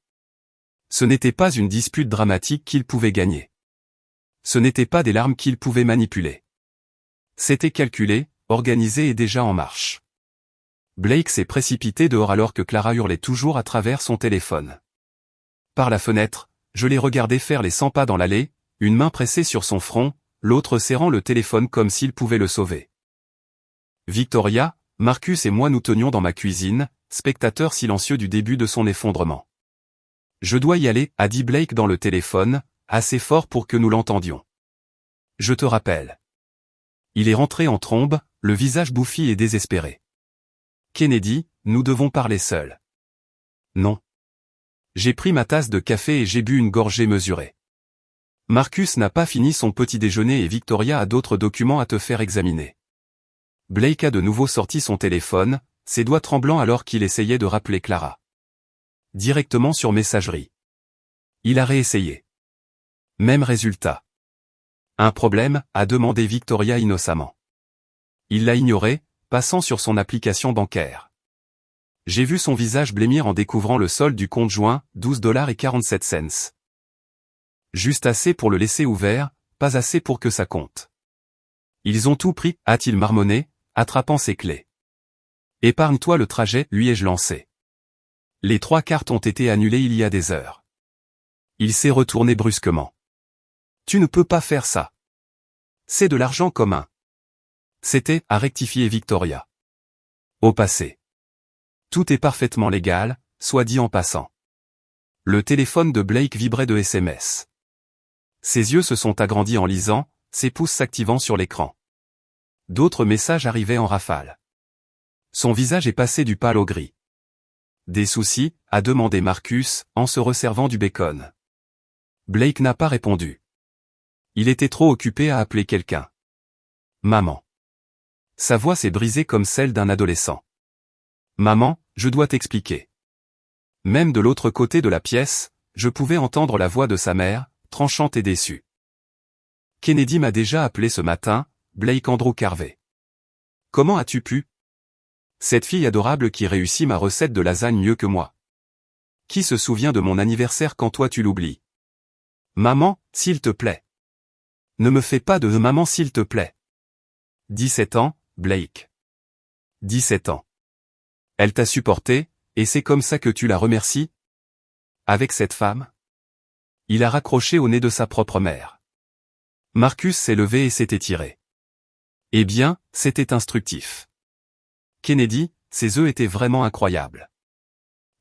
Ce n'était pas une dispute dramatique qu'il pouvait gagner. Ce n'était pas des larmes qu'il pouvait manipuler. C'était calculé, organisé et déjà en marche. Blake s'est précipité dehors alors que Clara hurlait toujours à travers son téléphone. Par la fenêtre, je l'ai regardé faire les 100 pas dans l'allée, une main pressée sur son front, l'autre serrant le téléphone comme s'il pouvait le sauver. Victoria, Marcus et moi nous tenions dans ma cuisine, spectateurs silencieux du début de son effondrement. Je dois y aller, a dit Blake dans le téléphone, assez fort pour que nous l'entendions. Je te rappelle. Il est rentré en trombe, le visage bouffi et désespéré. Kennedy, nous devons parler seuls. Non. J'ai pris ma tasse de café et j'ai bu une gorgée mesurée. Marcus n'a pas fini son petit déjeuner et Victoria a d'autres documents à te faire examiner. Blake a de nouveau sorti son téléphone, ses doigts tremblants alors qu'il essayait de rappeler Clara. Directement sur messagerie. Il a réessayé. Même résultat. Un problème, a demandé Victoria innocemment. Il l'a ignoré, passant sur son application bancaire. J'ai vu son visage blêmir en découvrant le solde du compte joint, $12.47. Juste assez pour le laisser ouvert, pas assez pour que ça compte. Ils ont tout pris, a-t-il marmonné, attrapant ses clés. Épargne-toi le trajet, lui ai-je lancé. Les 3 cartes ont été annulées il y a des heures. Il s'est retourné brusquement. Tu ne peux pas faire ça. C'est de l'argent commun. C'était, a rectifié Victoria. Au passé. Tout est parfaitement légal, soit dit en passant. Le téléphone de Blake vibrait de SMS. Ses yeux se sont agrandis en lisant, ses pouces s'activant sur l'écran. D'autres messages arrivaient en rafale. Son visage est passé du pâle au gris. Des soucis, a demandé Marcus, en se resservant du bacon. Blake n'a pas répondu. Il était trop occupé à appeler quelqu'un. Maman. Sa voix s'est brisée comme celle d'un adolescent. Maman, je dois t'expliquer. Même de l'autre côté de la pièce, je pouvais entendre la voix de sa mère, tranchante et déçue. Kennedy m'a déjà appelé ce matin, Blake Andrew Carvey. Comment as-tu pu? Cette fille adorable qui réussit ma recette de lasagne mieux que moi. Qui se souvient de mon anniversaire quand toi tu l'oublies? Maman, s'il te plaît. Ne me fais pas de maman s'il te plaît. 17 ans, Blake. 17 ans. Elle t'a supporté, et c'est comme ça que tu la remercies? Avec cette femme? Il a raccroché au nez de sa propre mère. Marcus s'est levé et s'est étiré. Eh bien, c'était instructif. Kennedy, ses œufs étaient vraiment incroyables.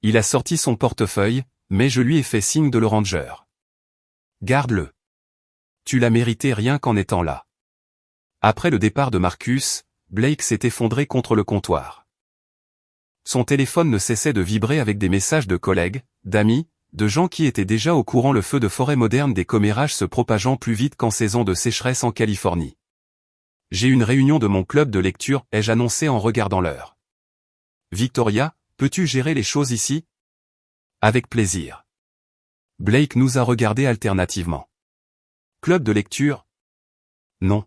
Il a sorti son portefeuille, mais je lui ai fait signe de le ranger. Garde-le. Tu l'as mérité rien qu'en étant là. Après le départ de Marcus, Blake s'est effondré contre le comptoir. Son téléphone ne cessait de vibrer avec des messages de collègues, d'amis, de gens qui étaient déjà au courant le feu de forêt moderne des commérages se propageant plus vite qu'en saison de sécheresse en Californie. J'ai une réunion de mon club de lecture, ai-je annoncé en regardant l'heure. Victoria, peux-tu gérer les choses ici? Avec plaisir. Blake nous a regardés alternativement. Club de lecture? Non.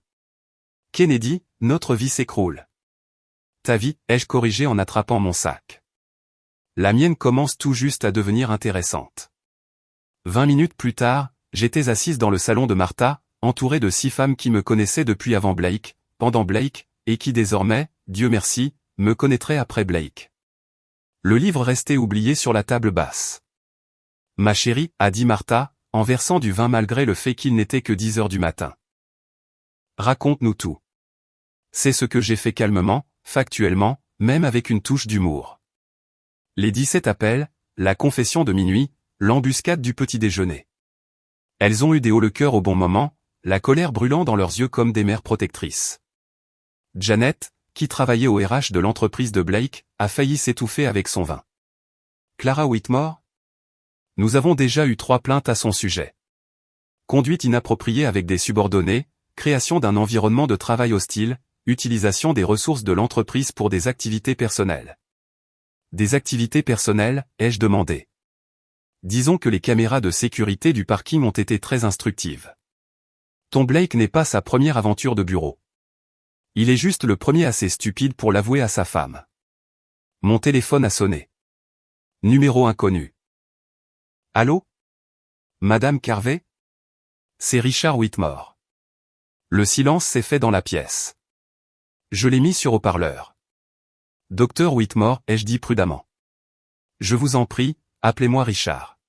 Kennedy, notre vie s'écroule. Ta vie, ai-je corrigé en attrapant mon sac. La mienne commence tout juste à devenir intéressante. 20 minutes plus tard, j'étais assise dans le salon de Martha, entourée de 6 femmes qui me connaissaient depuis avant Blake, pendant Blake, et qui désormais, Dieu merci, me connaîtraient après Blake. Le livre restait oublié sur la table basse. Ma chérie, a dit Martha, en versant du vin malgré le fait qu'il n'était que 10 heures du matin. Raconte-nous tout. C'est ce que j'ai fait calmement, factuellement, même avec une touche d'humour. Les 17 appels, la confession de minuit, l'embuscade du petit déjeuner. Elles ont eu des hauts le cœur au bon moment, la colère brûlant dans leurs yeux comme des mères protectrices. Janet, qui travaillait au RH de l'entreprise de Blake, a failli s'étouffer avec son vin. Clara Whitmore? Nous avons déjà eu 3 plaintes à son sujet. Conduite inappropriée avec des subordonnés, création d'un environnement de travail hostile, utilisation des ressources de l'entreprise pour des activités personnelles. Des activités personnelles, ai-je demandé. Disons que les caméras de sécurité du parking ont été très instructives. Ton Blake n'est pas sa première aventure de bureau. Il est juste le premier assez stupide pour l'avouer à sa femme. Mon téléphone a sonné. Numéro inconnu. Allô? Madame Carvey? C'est Richard Whitmore. Le silence s'est fait dans la pièce. Je l'ai mis sur haut-parleur. Docteur Whitmore, ai-je dit prudemment. Je vous en prie, appelez-moi Richard.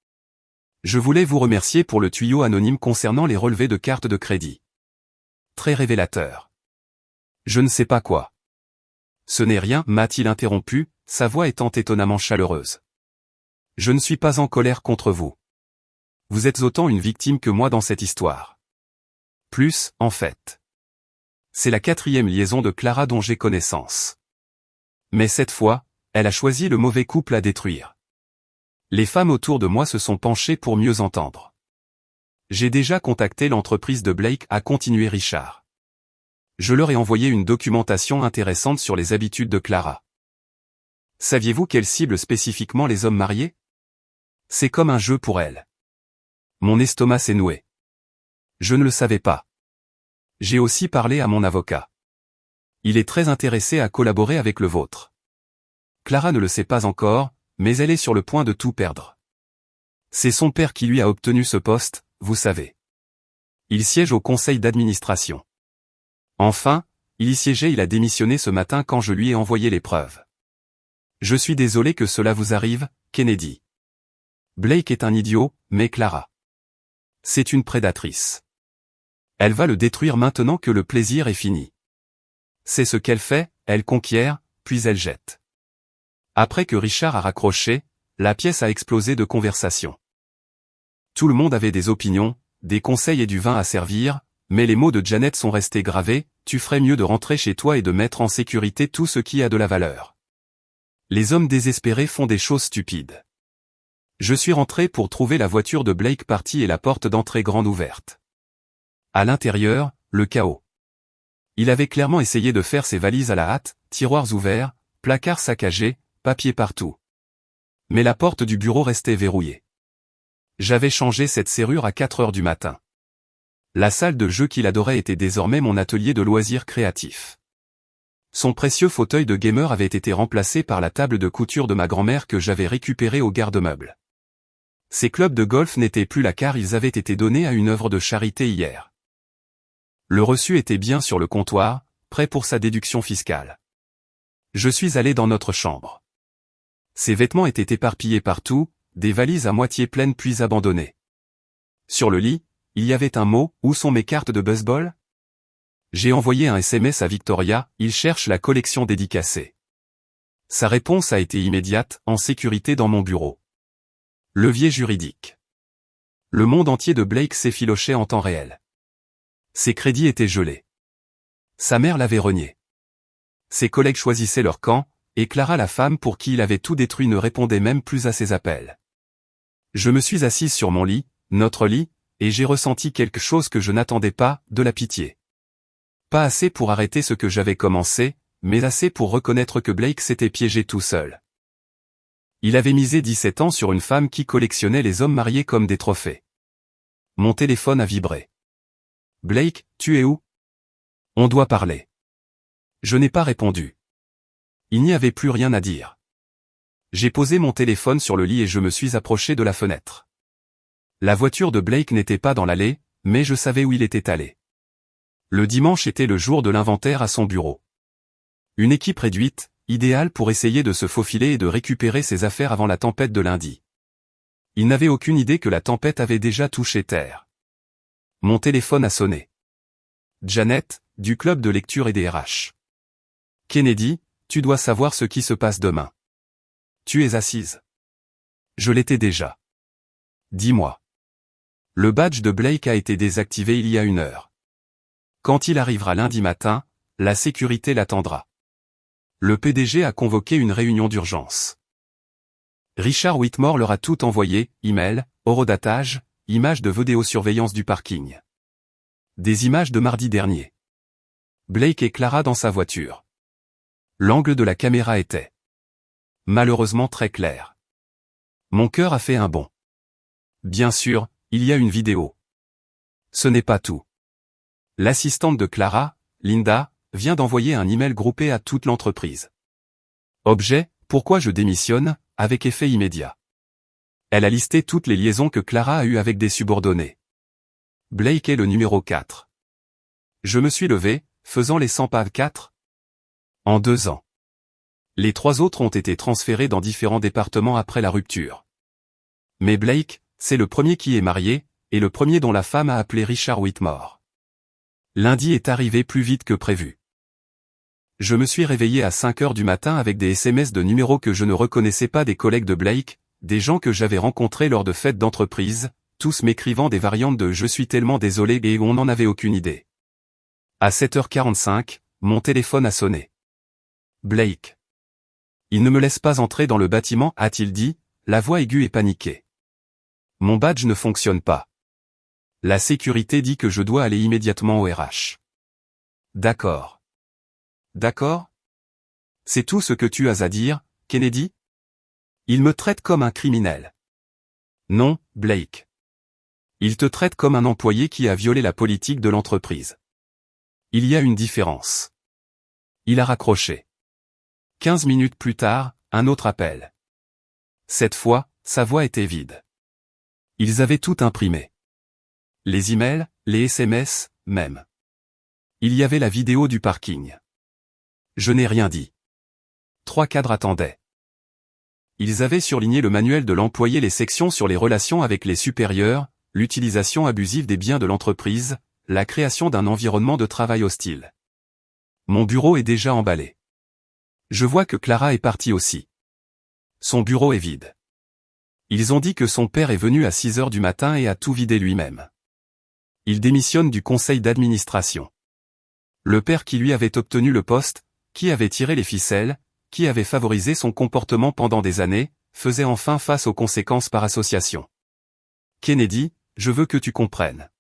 Je voulais vous remercier pour le tuyau anonyme concernant les relevés de carte de crédit. Très révélateur. Je ne sais pas quoi. Ce n'est rien, m'a-t-il interrompu, sa voix étant étonnamment chaleureuse. Je ne suis pas en colère contre vous. Vous êtes autant une victime que moi dans cette histoire. Plus, en fait. C'est la 4e liaison de Clara dont j'ai connaissance. Mais cette fois, elle a choisi le mauvais couple à détruire. Les femmes autour de moi se sont penchées pour mieux entendre. J'ai déjà contacté l'entreprise de Blake, a continué Richard. Je leur ai envoyé une documentation intéressante sur les habitudes de Clara. Saviez-vous qu'elle cible spécifiquement les hommes mariés? C'est comme un jeu pour elle. Mon estomac s'est noué. Je ne le savais pas. J'ai aussi parlé à mon avocat. Il est très intéressé à collaborer avec le vôtre. Clara ne le sait pas encore, mais elle est sur le point de tout perdre. C'est son père qui lui a obtenu ce poste, vous savez. Il siège au conseil d'administration. Enfin, il y siégeait, il a démissionné ce matin quand je lui ai envoyé les preuves. Je suis désolé que cela vous arrive, Kennedy. Blake est un idiot, mais Clara. C'est une prédatrice. Elle va le détruire maintenant que le plaisir est fini. C'est ce qu'elle fait, elle conquiert, puis elle jette. Après que Richard a raccroché, la pièce a explosé de conversation. Tout le monde avait des opinions, des conseils et du vin à servir, mais les mots de Janet sont restés gravés, tu ferais mieux de rentrer chez toi et de mettre en sécurité tout ce qui a de la valeur. Les hommes désespérés font des choses stupides. Je suis rentré pour trouver la voiture de Blake partie et la porte d'entrée grande ouverte. À l'intérieur, le chaos. Il avait clairement essayé de faire ses valises à la hâte, tiroirs ouverts, placards saccagés, papier partout. Mais la porte du bureau restait verrouillée. J'avais changé cette serrure à 4 heures du matin. La salle de jeu qu'il adorait était désormais mon atelier de loisirs créatifs. Son précieux fauteuil de gamer avait été remplacé par la table de couture de ma grand-mère que j'avais récupérée au garde-meubles. Ces clubs de golf n'étaient plus là car ils avaient été donnés à une œuvre de charité hier. Le reçu était bien sur le comptoir, prêt pour sa déduction fiscale. Je suis allé dans notre chambre. Ses vêtements étaient éparpillés partout, des valises à moitié pleines puis abandonnées. Sur le lit, il y avait un mot, où sont mes cartes de baseball? J'ai envoyé un SMS à Victoria, il cherche la collection dédicacée. Sa réponse a été immédiate, en sécurité dans mon bureau. Levier juridique. Le monde entier de Blake s'effilochait en temps réel. Ses crédits étaient gelés. Sa mère l'avait renié. Ses collègues choisissaient leur camp, et Clara, la femme pour qui il avait tout détruit, ne répondait même plus à ses appels. Je me suis assise sur mon lit, notre lit, et j'ai ressenti quelque chose que je n'attendais pas, de la pitié. Pas assez pour arrêter ce que j'avais commencé, mais assez pour reconnaître que Blake s'était piégé tout seul. Il avait misé 17 ans sur une femme qui collectionnait les hommes mariés comme des trophées. Mon téléphone a vibré. Blake, tu es où? On doit parler. Je n'ai pas répondu. Il n'y avait plus rien à dire. J'ai posé mon téléphone sur le lit et je me suis approché de la fenêtre. La voiture de Blake n'était pas dans l'allée, mais je savais où il était allé. Le dimanche était le jour de l'inventaire à son bureau. Une équipe réduite, idéale pour essayer de se faufiler et de récupérer ses affaires avant la tempête de lundi. Il n'avait aucune idée que la tempête avait déjà touché terre. Mon téléphone a sonné. Janet, du club de lecture et des RH. Kennedy, tu dois savoir ce qui se passe demain. Tu es assise. Je l'étais déjà. Dis-moi. Le badge de Blake a été désactivé il y a 1 heure. Quand il arrivera lundi matin, la sécurité l'attendra. Le PDG a convoqué une réunion d'urgence. Richard Whitmore leur a tout envoyé, email, horodatage, images de vidéosurveillance du parking. Des images de mardi dernier. Blake et Clara dans sa voiture. L'angle de la caméra était malheureusement très clair. Mon cœur a fait un bond. Bien sûr, il y a une vidéo. Ce n'est pas tout. L'assistante de Clara, Linda, vient d'envoyer un email groupé à toute l'entreprise. Objet, pourquoi je démissionne, avec effet immédiat. Elle a listé toutes les liaisons que Clara a eues avec des subordonnés. Blake est le numéro 4. Je me suis levé, faisant les 100 pas 4. En 2 ans. Les 3 autres ont été transférés dans différents départements après la rupture. Mais Blake, c'est le premier qui est marié, et le premier dont la femme a appelé Richard Whitmore. Lundi est arrivé plus vite que prévu. Je me suis réveillé à 5 heures du matin avec des SMS de numéros que je ne reconnaissais pas des collègues de Blake, des gens que j'avais rencontrés lors de fêtes d'entreprise, tous m'écrivant des variantes de « je suis tellement désolé » et on n'en avait aucune idée. À 7h45, mon téléphone a sonné. Blake. Il ne me laisse pas entrer dans le bâtiment, a-t-il dit, la voix aiguë et paniquée. Mon badge ne fonctionne pas. La sécurité dit que je dois aller immédiatement au RH. D'accord. D'accord? C'est tout ce que tu as à dire, Kennedy? Il me traite comme un criminel. Non, Blake. Il te traite comme un employé qui a violé la politique de l'entreprise. Il y a une différence. Il a raccroché. 15 minutes plus tard, un autre appel. Cette fois, sa voix était vide. Ils avaient tout imprimé. Les emails, les SMS, même. Il y avait la vidéo du parking. Je n'ai rien dit. 3 cadres attendaient. Ils avaient surligné le manuel de l'employé, les sections sur les relations avec les supérieurs, l'utilisation abusive des biens de l'entreprise, la création d'un environnement de travail hostile. Mon bureau est déjà emballé. Je vois que Clara est partie aussi. Son bureau est vide. Ils ont dit que son père est venu à 6 heures du matin et a tout vidé lui-même. Il démissionne du conseil d'administration. Le père qui lui avait obtenu le poste, qui avait tiré les ficelles, qui avait favorisé son comportement pendant des années, faisait enfin face aux conséquences par association. Kennedy, je veux que tu comprennes.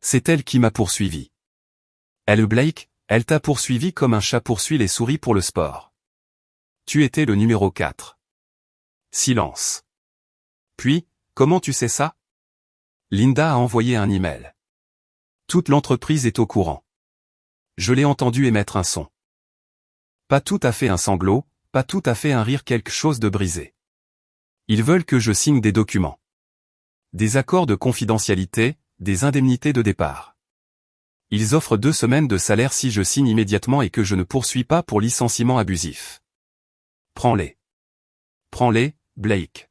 C'est elle qui m'a poursuivi. Elle, Blake, elle t'a poursuivi comme un chat poursuit les souris pour le sport. Tu étais le numéro 4. Silence. Puis, comment tu sais ça? Linda a envoyé un email. Toute l'entreprise est au courant. Je l'ai entendu émettre un son. Pas tout à fait un sanglot, pas tout à fait un rire, quelque chose de brisé. Ils veulent que je signe des documents. Des accords de confidentialité, des indemnités de départ. Ils offrent 2 semaines de salaire si je signe immédiatement et que je ne poursuis pas pour licenciement abusif. Prends-les. Prends-les, Blake.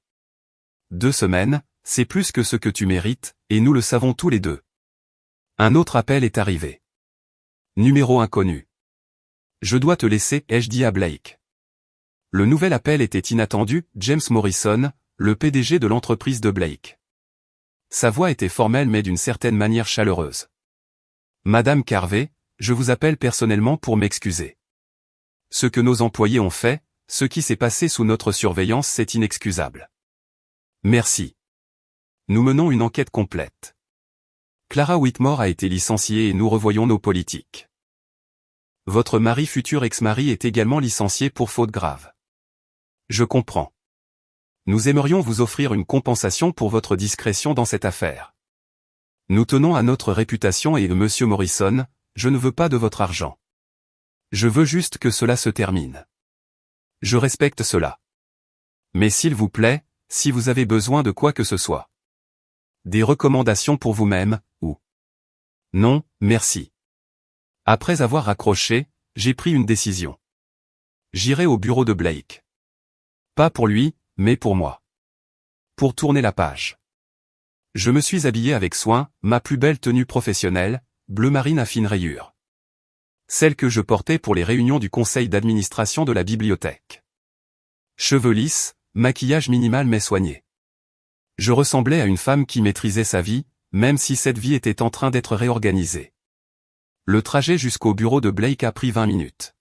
2 semaines, c'est plus que ce que tu mérites, et nous le savons tous les deux. Un autre appel est arrivé. Numéro inconnu. Je dois te laisser, ai-je dit à Blake. Le nouvel appel était inattendu, James Morrison, le PDG de l'entreprise de Blake. Sa voix était formelle mais d'une certaine manière chaleureuse. Madame Carvey, je vous appelle personnellement pour m'excuser. Ce que nos employés ont fait, ce qui s'est passé sous notre surveillance, c'est inexcusable. Merci. Nous menons une enquête complète. Clara Whitmore a été licenciée et nous revoyons nos politiques. Votre mari, futur ex-mari, est également licencié pour faute grave. Je comprends. Nous aimerions vous offrir une compensation pour votre discrétion dans cette affaire. Nous tenons à notre réputation et Monsieur Morrison, je ne veux pas de votre argent. Je veux juste que cela se termine. Je respecte cela. Mais s'il vous plaît, si vous avez besoin de quoi que ce soit. Des recommandations pour vous-même, ou... Non, merci. Après avoir raccroché, j'ai pris une décision. J'irai au bureau de Blake. Pas pour lui, mais pour moi. Pour tourner la page. Je me suis habillé avec soin, ma plus belle tenue professionnelle, bleu marine à fines rayures. Celle que je portais pour les réunions du conseil d'administration de la bibliothèque. Cheveux lisses, maquillage minimal mais soigné. Je ressemblais à une femme qui maîtrisait sa vie, même si cette vie était en train d'être réorganisée. Le trajet jusqu'au bureau de Blake a pris 20 minutes.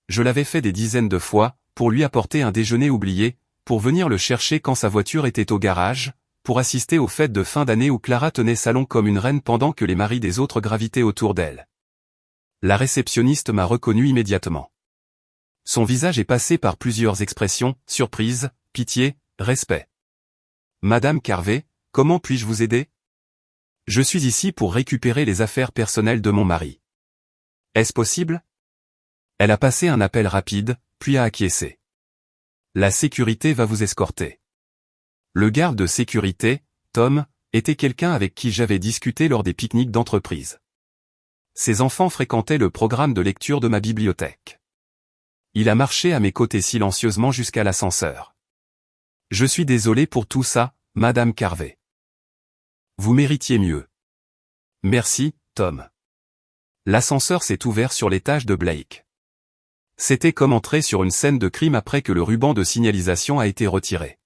Je l'avais fait des dizaines de fois, pour lui apporter un déjeuner oublié, pour venir le chercher quand sa voiture était au garage, pour assister aux fêtes de fin d'année où Clara tenait salon comme une reine pendant que les maris des autres gravitaient autour d'elle. La réceptionniste m'a reconnu immédiatement. Son visage est passé par plusieurs expressions, surprise, pitié, respect. Madame Carvey, comment puis-je vous aider? Je suis ici pour récupérer les affaires personnelles de mon mari. Est-ce possible? Elle a passé un appel rapide, puis a acquiescé. La sécurité va vous escorter. Le garde de sécurité, Tom, était quelqu'un avec qui j'avais discuté lors des pique-niques d'entreprise. Ses enfants fréquentaient le programme de lecture de ma bibliothèque. Il a marché à mes côtés silencieusement jusqu'à l'ascenseur. Je suis désolé pour tout ça, Madame Carvey. Vous méritiez mieux. Merci, Tom. L'ascenseur s'est ouvert sur l'étage de Blake. C'était comme entrer sur une scène de crime après que le ruban de signalisation a été retiré.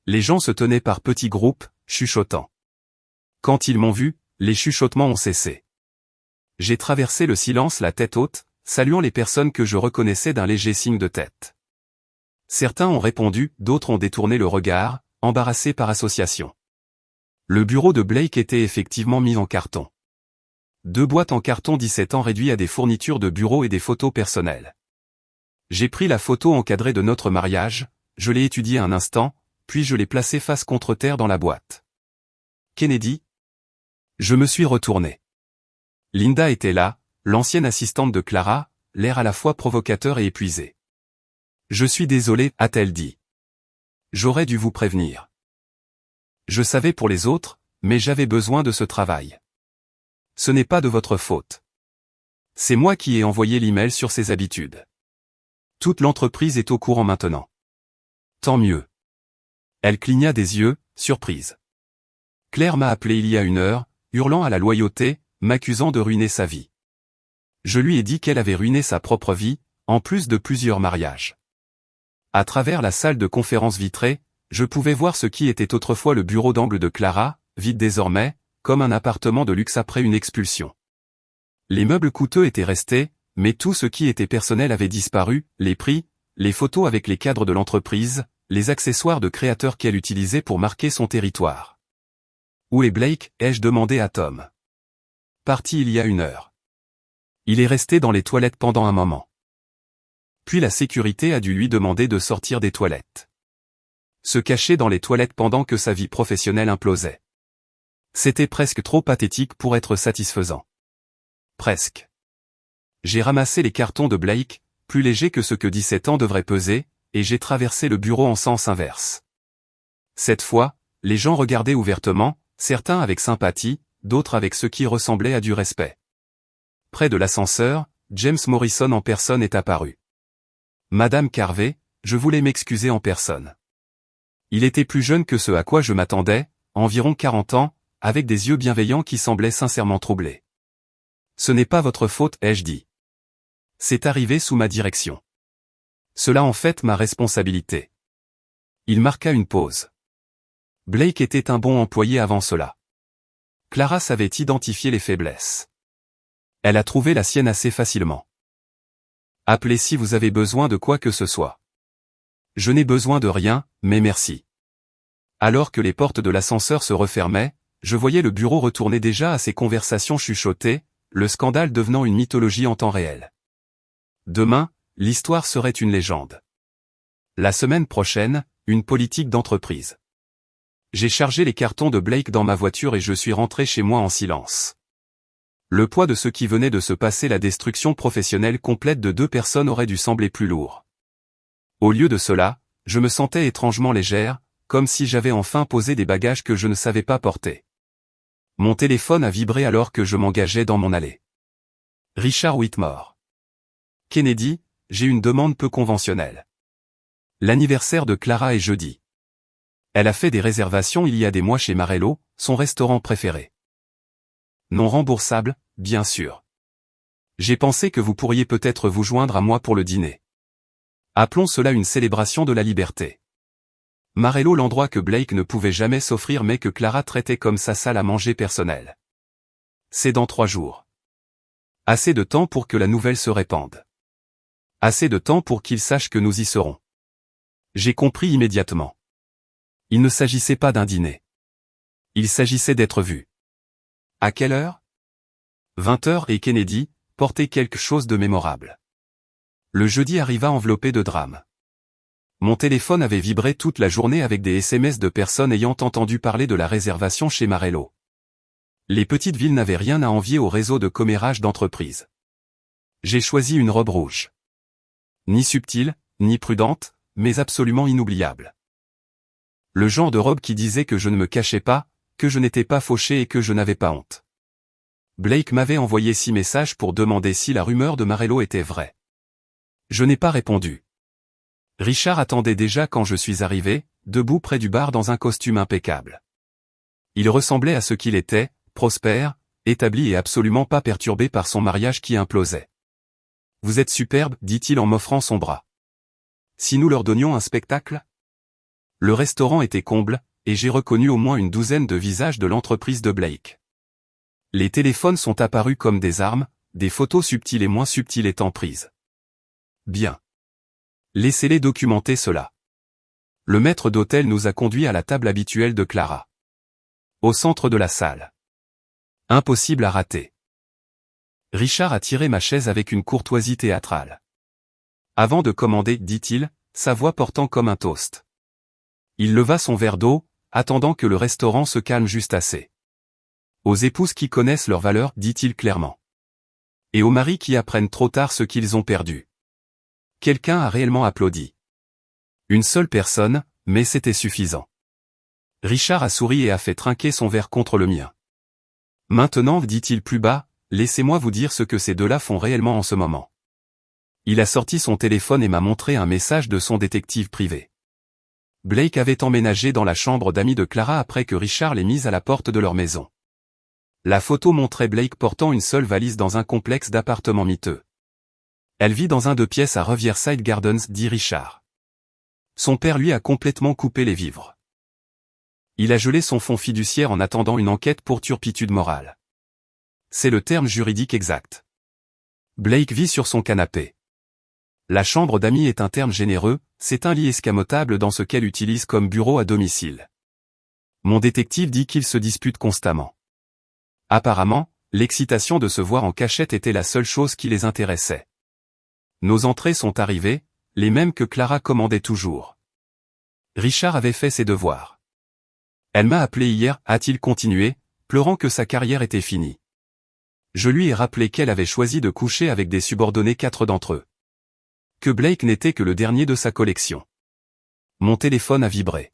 Les gens se tenaient par petits groupes, chuchotant. Quand ils m'ont vu, les chuchotements ont cessé. J'ai traversé le silence la tête haute, saluant les personnes que je reconnaissais d'un léger signe de tête. Certains ont répondu, d'autres ont détourné le regard, embarrassés par association. Le bureau de Blake était effectivement mis en carton. 2 boîtes en carton 17 ans réduits à des fournitures de bureau et des photos personnelles. J'ai pris la photo encadrée de notre mariage, je l'ai étudiée un instant, puis je l'ai placée face contre terre dans la boîte. Kennedy? Je me suis retourné. Linda était là, l'ancienne assistante de Clara, l'air à la fois provocateur et épuisé. Je suis désolé, a-t-elle dit. J'aurais dû vous prévenir. Je savais pour les autres, mais j'avais besoin de ce travail. Ce n'est pas de votre faute. C'est moi qui ai envoyé l'email sur ses habitudes. Toute l'entreprise est au courant maintenant. Tant mieux. Elle cligna des yeux, surprise. Claire m'a appelé il y a 1 heure, hurlant à la loyauté, m'accusant de ruiner sa vie. Je lui ai dit qu'elle avait ruiné sa propre vie, en plus de plusieurs mariages. À travers la salle de conférence vitrée, je pouvais voir ce qui était autrefois le bureau d'angle de Clara, vide désormais, comme un appartement de luxe après une expulsion. Les meubles coûteux étaient restés, mais tout ce qui était personnel avait disparu, les prix, les photos avec les cadres de l'entreprise, les accessoires de créateurs qu'elle utilisait pour marquer son territoire. Où est Blake? Ai-je demandé à Tom. Parti il y a 1 heure. Il est resté dans les toilettes pendant un moment. Puis la sécurité a dû lui demander de sortir des toilettes. Se cacher dans les toilettes pendant que sa vie professionnelle implosait. C'était presque trop pathétique pour être satisfaisant. Presque. J'ai ramassé les cartons de Blake, plus légers que ce que 17 ans devraient peser, et j'ai traversé le bureau en sens inverse. Cette fois, les gens regardaient ouvertement, certains avec sympathie, d'autres avec ce qui ressemblait à du respect. Près de l'ascenseur, James Morrison en personne est apparu. Madame Carvey, je voulais m'excuser en personne. Il était plus jeune que ce à quoi je m'attendais, environ 40 ans, avec des yeux bienveillants qui semblaient sincèrement troublés. Ce n'est pas votre faute, ai-je dit. C'est arrivé sous ma direction. Cela en fait ma responsabilité. Il marqua une pause. Blake était un bon employé avant cela. Clara savait identifier les faiblesses. Elle a trouvé la sienne assez facilement. Appelez si vous avez besoin de quoi que ce soit. Je n'ai besoin de rien, mais merci. Alors que les portes de l'ascenseur se refermaient, je voyais le bureau retourner déjà à ses conversations chuchotées, le scandale devenant une mythologie en temps réel. Demain, l'histoire serait une légende. La semaine prochaine, une politique d'entreprise. J'ai chargé les cartons de Blake dans ma voiture et je suis rentré chez moi en silence. Le poids de ce qui venait de se passer, la destruction professionnelle complète de 2 personnes, aurait dû sembler plus lourd. Au lieu de cela, je me sentais étrangement légère, comme si j'avais enfin posé des bagages que je ne savais pas porter. Mon téléphone a vibré alors que je m'engageais dans mon allée. Richard Whitmore. Kennedy, j'ai une demande peu conventionnelle. L'anniversaire de Clara est jeudi. Elle a fait des réservations il y a des mois chez Marello, son restaurant préféré. Non remboursable, bien sûr. J'ai pensé que vous pourriez peut-être vous joindre à moi pour le dîner. Appelons cela une célébration de la liberté. Marello, l'endroit que Blake ne pouvait jamais s'offrir mais que Clara traitait comme sa salle à manger personnelle. C'est dans 3 jours. Assez de temps pour que la nouvelle se répande. Assez de temps pour qu'il sache que nous y serons. J'ai compris immédiatement. Il ne s'agissait pas d'un dîner. Il s'agissait d'être vu. À quelle heure? 20h, et Kennedy portait quelque chose de mémorable. Le jeudi arriva enveloppé de drame. Mon téléphone avait vibré toute la journée avec des SMS de personnes ayant entendu parler de la réservation chez Marello. Les petites villes n'avaient rien à envier au réseau de commérage d'entreprises. J'ai choisi une robe rouge. Ni subtile, ni prudente, mais absolument inoubliable. Le genre de robe qui disait que je ne me cachais pas, que je n'étais pas fauché et que je n'avais pas honte. Blake m'avait envoyé 6 messages pour demander si la rumeur de Marello était vraie. Je n'ai pas répondu. Richard attendait déjà quand je suis arrivé, debout près du bar dans un costume impeccable. Il ressemblait à ce qu'il était, prospère, établi et absolument pas perturbé par son mariage qui implosait. « Vous êtes superbe », dit-il en m'offrant son bras. « Si nous leur donnions un spectacle ?» Le restaurant était comble, et j'ai reconnu au moins une douzaine de visages de l'entreprise de Blake. Les téléphones sont apparus comme des armes, des photos subtiles et moins subtiles étant prises. Bien. Laissez-les documenter cela. Le maître d'hôtel nous a conduits à la table habituelle de Clara. Au centre de la salle. Impossible à rater. Richard a tiré ma chaise avec une courtoisie théâtrale. Avant de commander, dit-il, sa voix portant comme un toast. Il leva son verre d'eau, attendant que le restaurant se calme juste assez. Aux épouses qui connaissent leur valeur, dit-il clairement. Et aux maris qui apprennent trop tard ce qu'ils ont perdu. Quelqu'un a réellement applaudi. Une seule personne, mais c'était suffisant. Richard a souri et a fait trinquer son verre contre le mien. Maintenant, dit-il plus bas, laissez-moi vous dire ce que ces deux-là font réellement en ce moment. Il a sorti son téléphone et m'a montré un message de son détective privé. Blake avait emménagé dans la chambre d'amis de Clara après que Richard l'ait mise à la porte de leur maison. La photo montrait Blake portant une seule valise dans un complexe d'appartements miteux. Elle vit dans un 2 pièces à Riverside Gardens, dit Richard. Son père lui a complètement coupé les vivres. Il a gelé son fonds fiduciaire en attendant une enquête pour turpitude morale. C'est le terme juridique exact. Blake vit sur son canapé. La chambre d'amis est un terme généreux, c'est un lit escamotable dans ce qu'elle utilise comme bureau à domicile. Mon détective dit qu'ils se disputent constamment. Apparemment, l'excitation de se voir en cachette était la seule chose qui les intéressait. Nos entrées sont arrivées, les mêmes que Clara commandait toujours. Richard avait fait ses devoirs. Elle m'a appelé hier, a-t-il continué, pleurant que sa carrière était finie. Je lui ai rappelé qu'elle avait choisi de coucher avec des subordonnés, 4 d'entre eux. Que Blake n'était que le dernier de sa collection. Mon téléphone a vibré.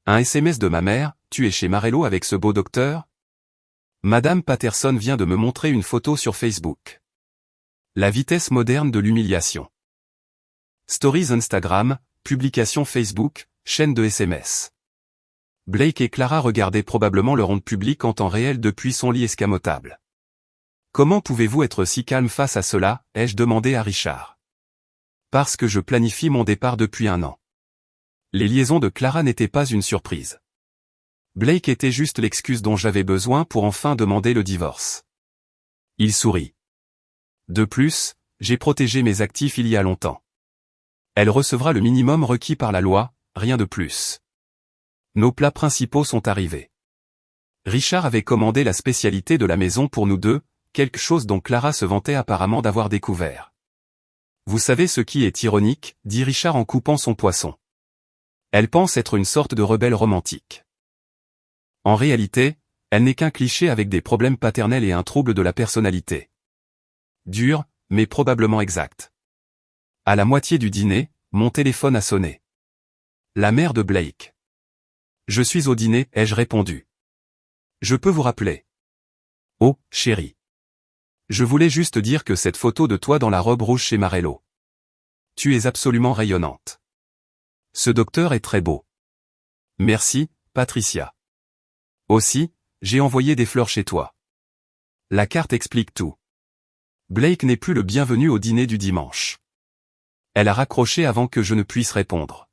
Un SMS de ma mère, tu es chez Marello avec ce beau docteur ? Madame Patterson vient de me montrer une photo sur Facebook. La vitesse moderne de l'humiliation. Stories Instagram, publication Facebook, chaîne de SMS. Blake et Clara regardaient probablement leur honte publique en temps réel depuis son lit escamotable. Comment pouvez-vous être si calme face à cela, ai-je demandé à Richard. Parce que je planifie mon départ depuis 1 an. Les liaisons de Clara n'étaient pas une surprise. Blake était juste l'excuse dont j'avais besoin pour enfin demander le divorce. Il sourit. De plus, j'ai protégé mes actifs il y a longtemps. Elle recevra le minimum requis par la loi, rien de plus. Nos plats principaux sont arrivés. Richard avait commandé la spécialité de la maison pour nous deux, quelque chose dont Clara se vantait apparemment d'avoir découvert. Vous savez ce qui est ironique, dit Richard en coupant son poisson. Elle pense être une sorte de rebelle romantique. En réalité, elle n'est qu'un cliché avec des problèmes paternels et un trouble de la personnalité. Dur, mais probablement exact. À la moitié du dîner, mon téléphone a sonné. La mère de Blake. Je suis au dîner, ai-je répondu. Je peux vous rappeler. Oh, chérie. Je voulais juste dire que cette photo de toi dans la robe rouge chez Marello. Tu es absolument rayonnante. Ce docteur est très beau. Merci, Patricia. Aussi, j'ai envoyé des fleurs chez toi. La carte explique tout. Blake n'est plus le bienvenu au dîner du dimanche. Elle a raccroché avant que je ne puisse répondre.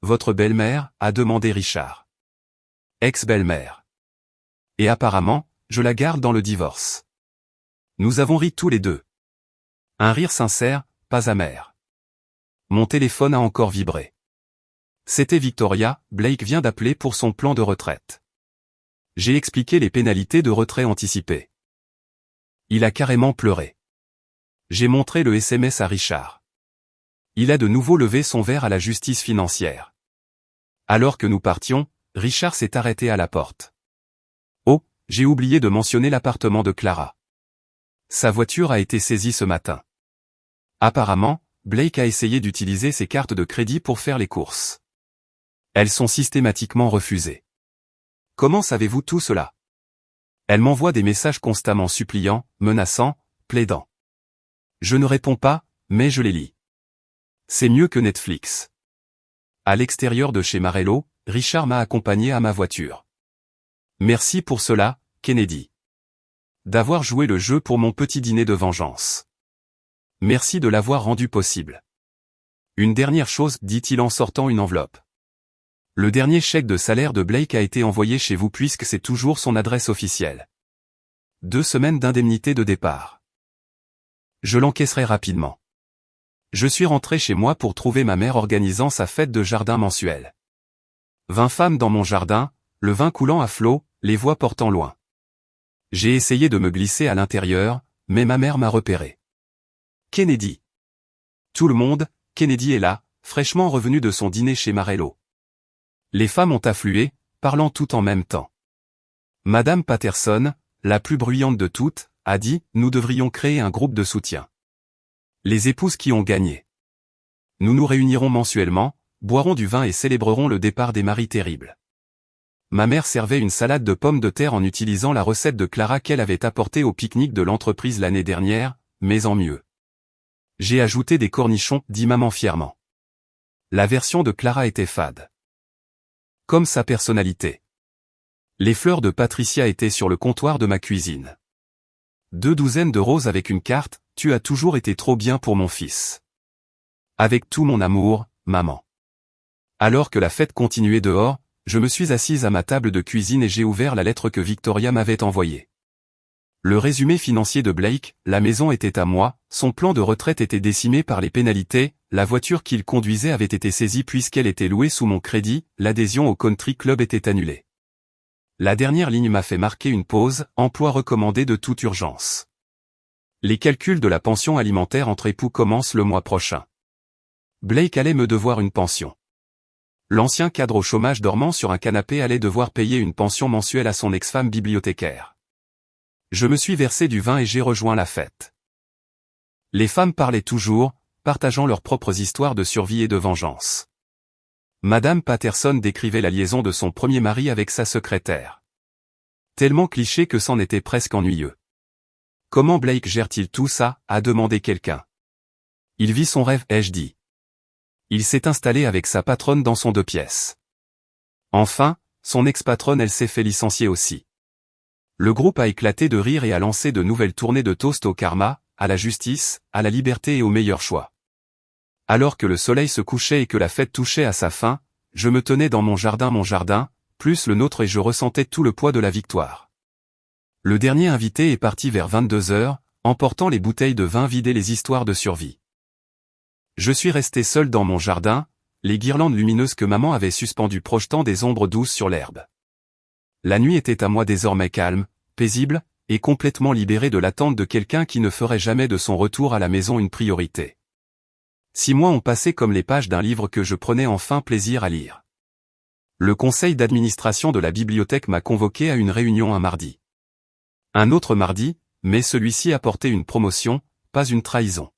Votre belle-mère, a demandé Richard. Ex-belle-mère. Et apparemment, je la garde dans le divorce. Nous avons ri tous les deux. Un rire sincère, pas amer. Mon téléphone a encore vibré. C'était Victoria, Blake vient d'appeler pour son plan de retraite. J'ai expliqué les pénalités de retrait anticipé. Il a carrément pleuré. J'ai montré le SMS à Richard. Il a de nouveau levé son verre à la justice financière. Alors que nous partions, Richard s'est arrêté à la porte. Oh, j'ai oublié de mentionner l'appartement de Clara. Sa voiture a été saisie ce matin. Apparemment, Blake a essayé d'utiliser ses cartes de crédit pour faire les courses. Elles sont systématiquement refusées. Comment savez-vous tout cela? Elle m'envoie des messages constamment suppliants, menaçants, plaidant. Je ne réponds pas, mais je les lis. C'est mieux que Netflix. À l'extérieur de chez Marello, Richard m'a accompagné à ma voiture. Merci pour cela, Kennedy. D'avoir joué le jeu pour mon petit dîner de vengeance. Merci de l'avoir rendu possible. Une dernière chose, dit-il en sortant une enveloppe. Le dernier chèque de salaire de Blake a été envoyé chez vous puisque c'est toujours son adresse officielle. 2 semaines d'indemnité de départ. Je l'encaisserai rapidement. Je suis rentré chez moi pour trouver ma mère organisant sa fête de jardin mensuelle. 20 femmes dans mon jardin, le vin coulant à flot, les voix portant loin. J'ai essayé de me glisser à l'intérieur, mais ma mère m'a repéré. Kennedy. Tout le monde, Kennedy est là, fraîchement revenu de son dîner chez Marello. Les femmes ont afflué, parlant tout en même temps. Madame Patterson, la plus bruyante de toutes, a dit « Nous devrions créer un groupe de soutien. Les épouses qui ont gagné. Nous nous réunirons mensuellement, boirons du vin et célébrerons le départ des maris terribles. » Ma mère servait une salade de pommes de terre en utilisant la recette de Clara qu'elle avait apportée au pique-nique de l'entreprise l'année dernière, mais en mieux. J'ai ajouté des cornichons, dit maman fièrement. La version de Clara était fade. Comme sa personnalité. Les fleurs de Patricia étaient sur le comptoir de ma cuisine. 2 douzaines de roses avec une carte, « Tu as toujours été trop bien pour mon fils. » Avec tout mon amour, maman. Alors que la fête continuait dehors, je me suis assise à ma table de cuisine et j'ai ouvert la lettre que Victoria m'avait envoyée. Le résumé financier de Blake, la maison était à moi, son plan de retraite était décimé par les pénalités, la voiture qu'il conduisait avait été saisie puisqu'elle était louée sous mon crédit, l'adhésion au country club était annulée. La dernière ligne m'a fait marquer une pause, emploi recommandé de toute urgence. Les calculs de la pension alimentaire entre époux commencent le mois prochain. Blake allait me devoir une pension. L'ancien cadre au chômage dormant sur un canapé allait devoir payer une pension mensuelle à son ex-femme bibliothécaire. Je me suis versé du vin et j'ai rejoint la fête. Les femmes parlaient toujours, partageant leurs propres histoires de survie et de vengeance. Madame Patterson décrivait la liaison de son premier mari avec sa secrétaire. Tellement cliché que c'en était presque ennuyeux. Comment Blake gère-t-il tout ça, a demandé quelqu'un. Il vit son rêve, ai-je dit. Il s'est installé avec sa patronne dans son 2 pièces. Enfin, son ex-patronne elle s'est fait licencier aussi. Le groupe a éclaté de rire et a lancé de nouvelles tournées de toast au karma, à la justice, à la liberté et au meilleur choix. Alors que le soleil se couchait et que la fête touchait à sa fin, je me tenais dans mon jardin, plus le nôtre et je ressentais tout le poids de la victoire. Le dernier invité est parti vers 22 heures, emportant les bouteilles de vin vidées et les histoires de survie. Je suis resté seul dans mon jardin, les guirlandes lumineuses que maman avait suspendues projetant des ombres douces sur l'herbe. La nuit était à moi désormais calme, paisible, et complètement libérée de l'attente de quelqu'un qui ne ferait jamais de son retour à la maison une priorité. 6 mois ont passé comme les pages d'un livre que je prenais enfin plaisir à lire. Le conseil d'administration de la bibliothèque m'a convoqué à une réunion un mardi. Un autre mardi, mais celui-ci apportait une promotion, pas une trahison.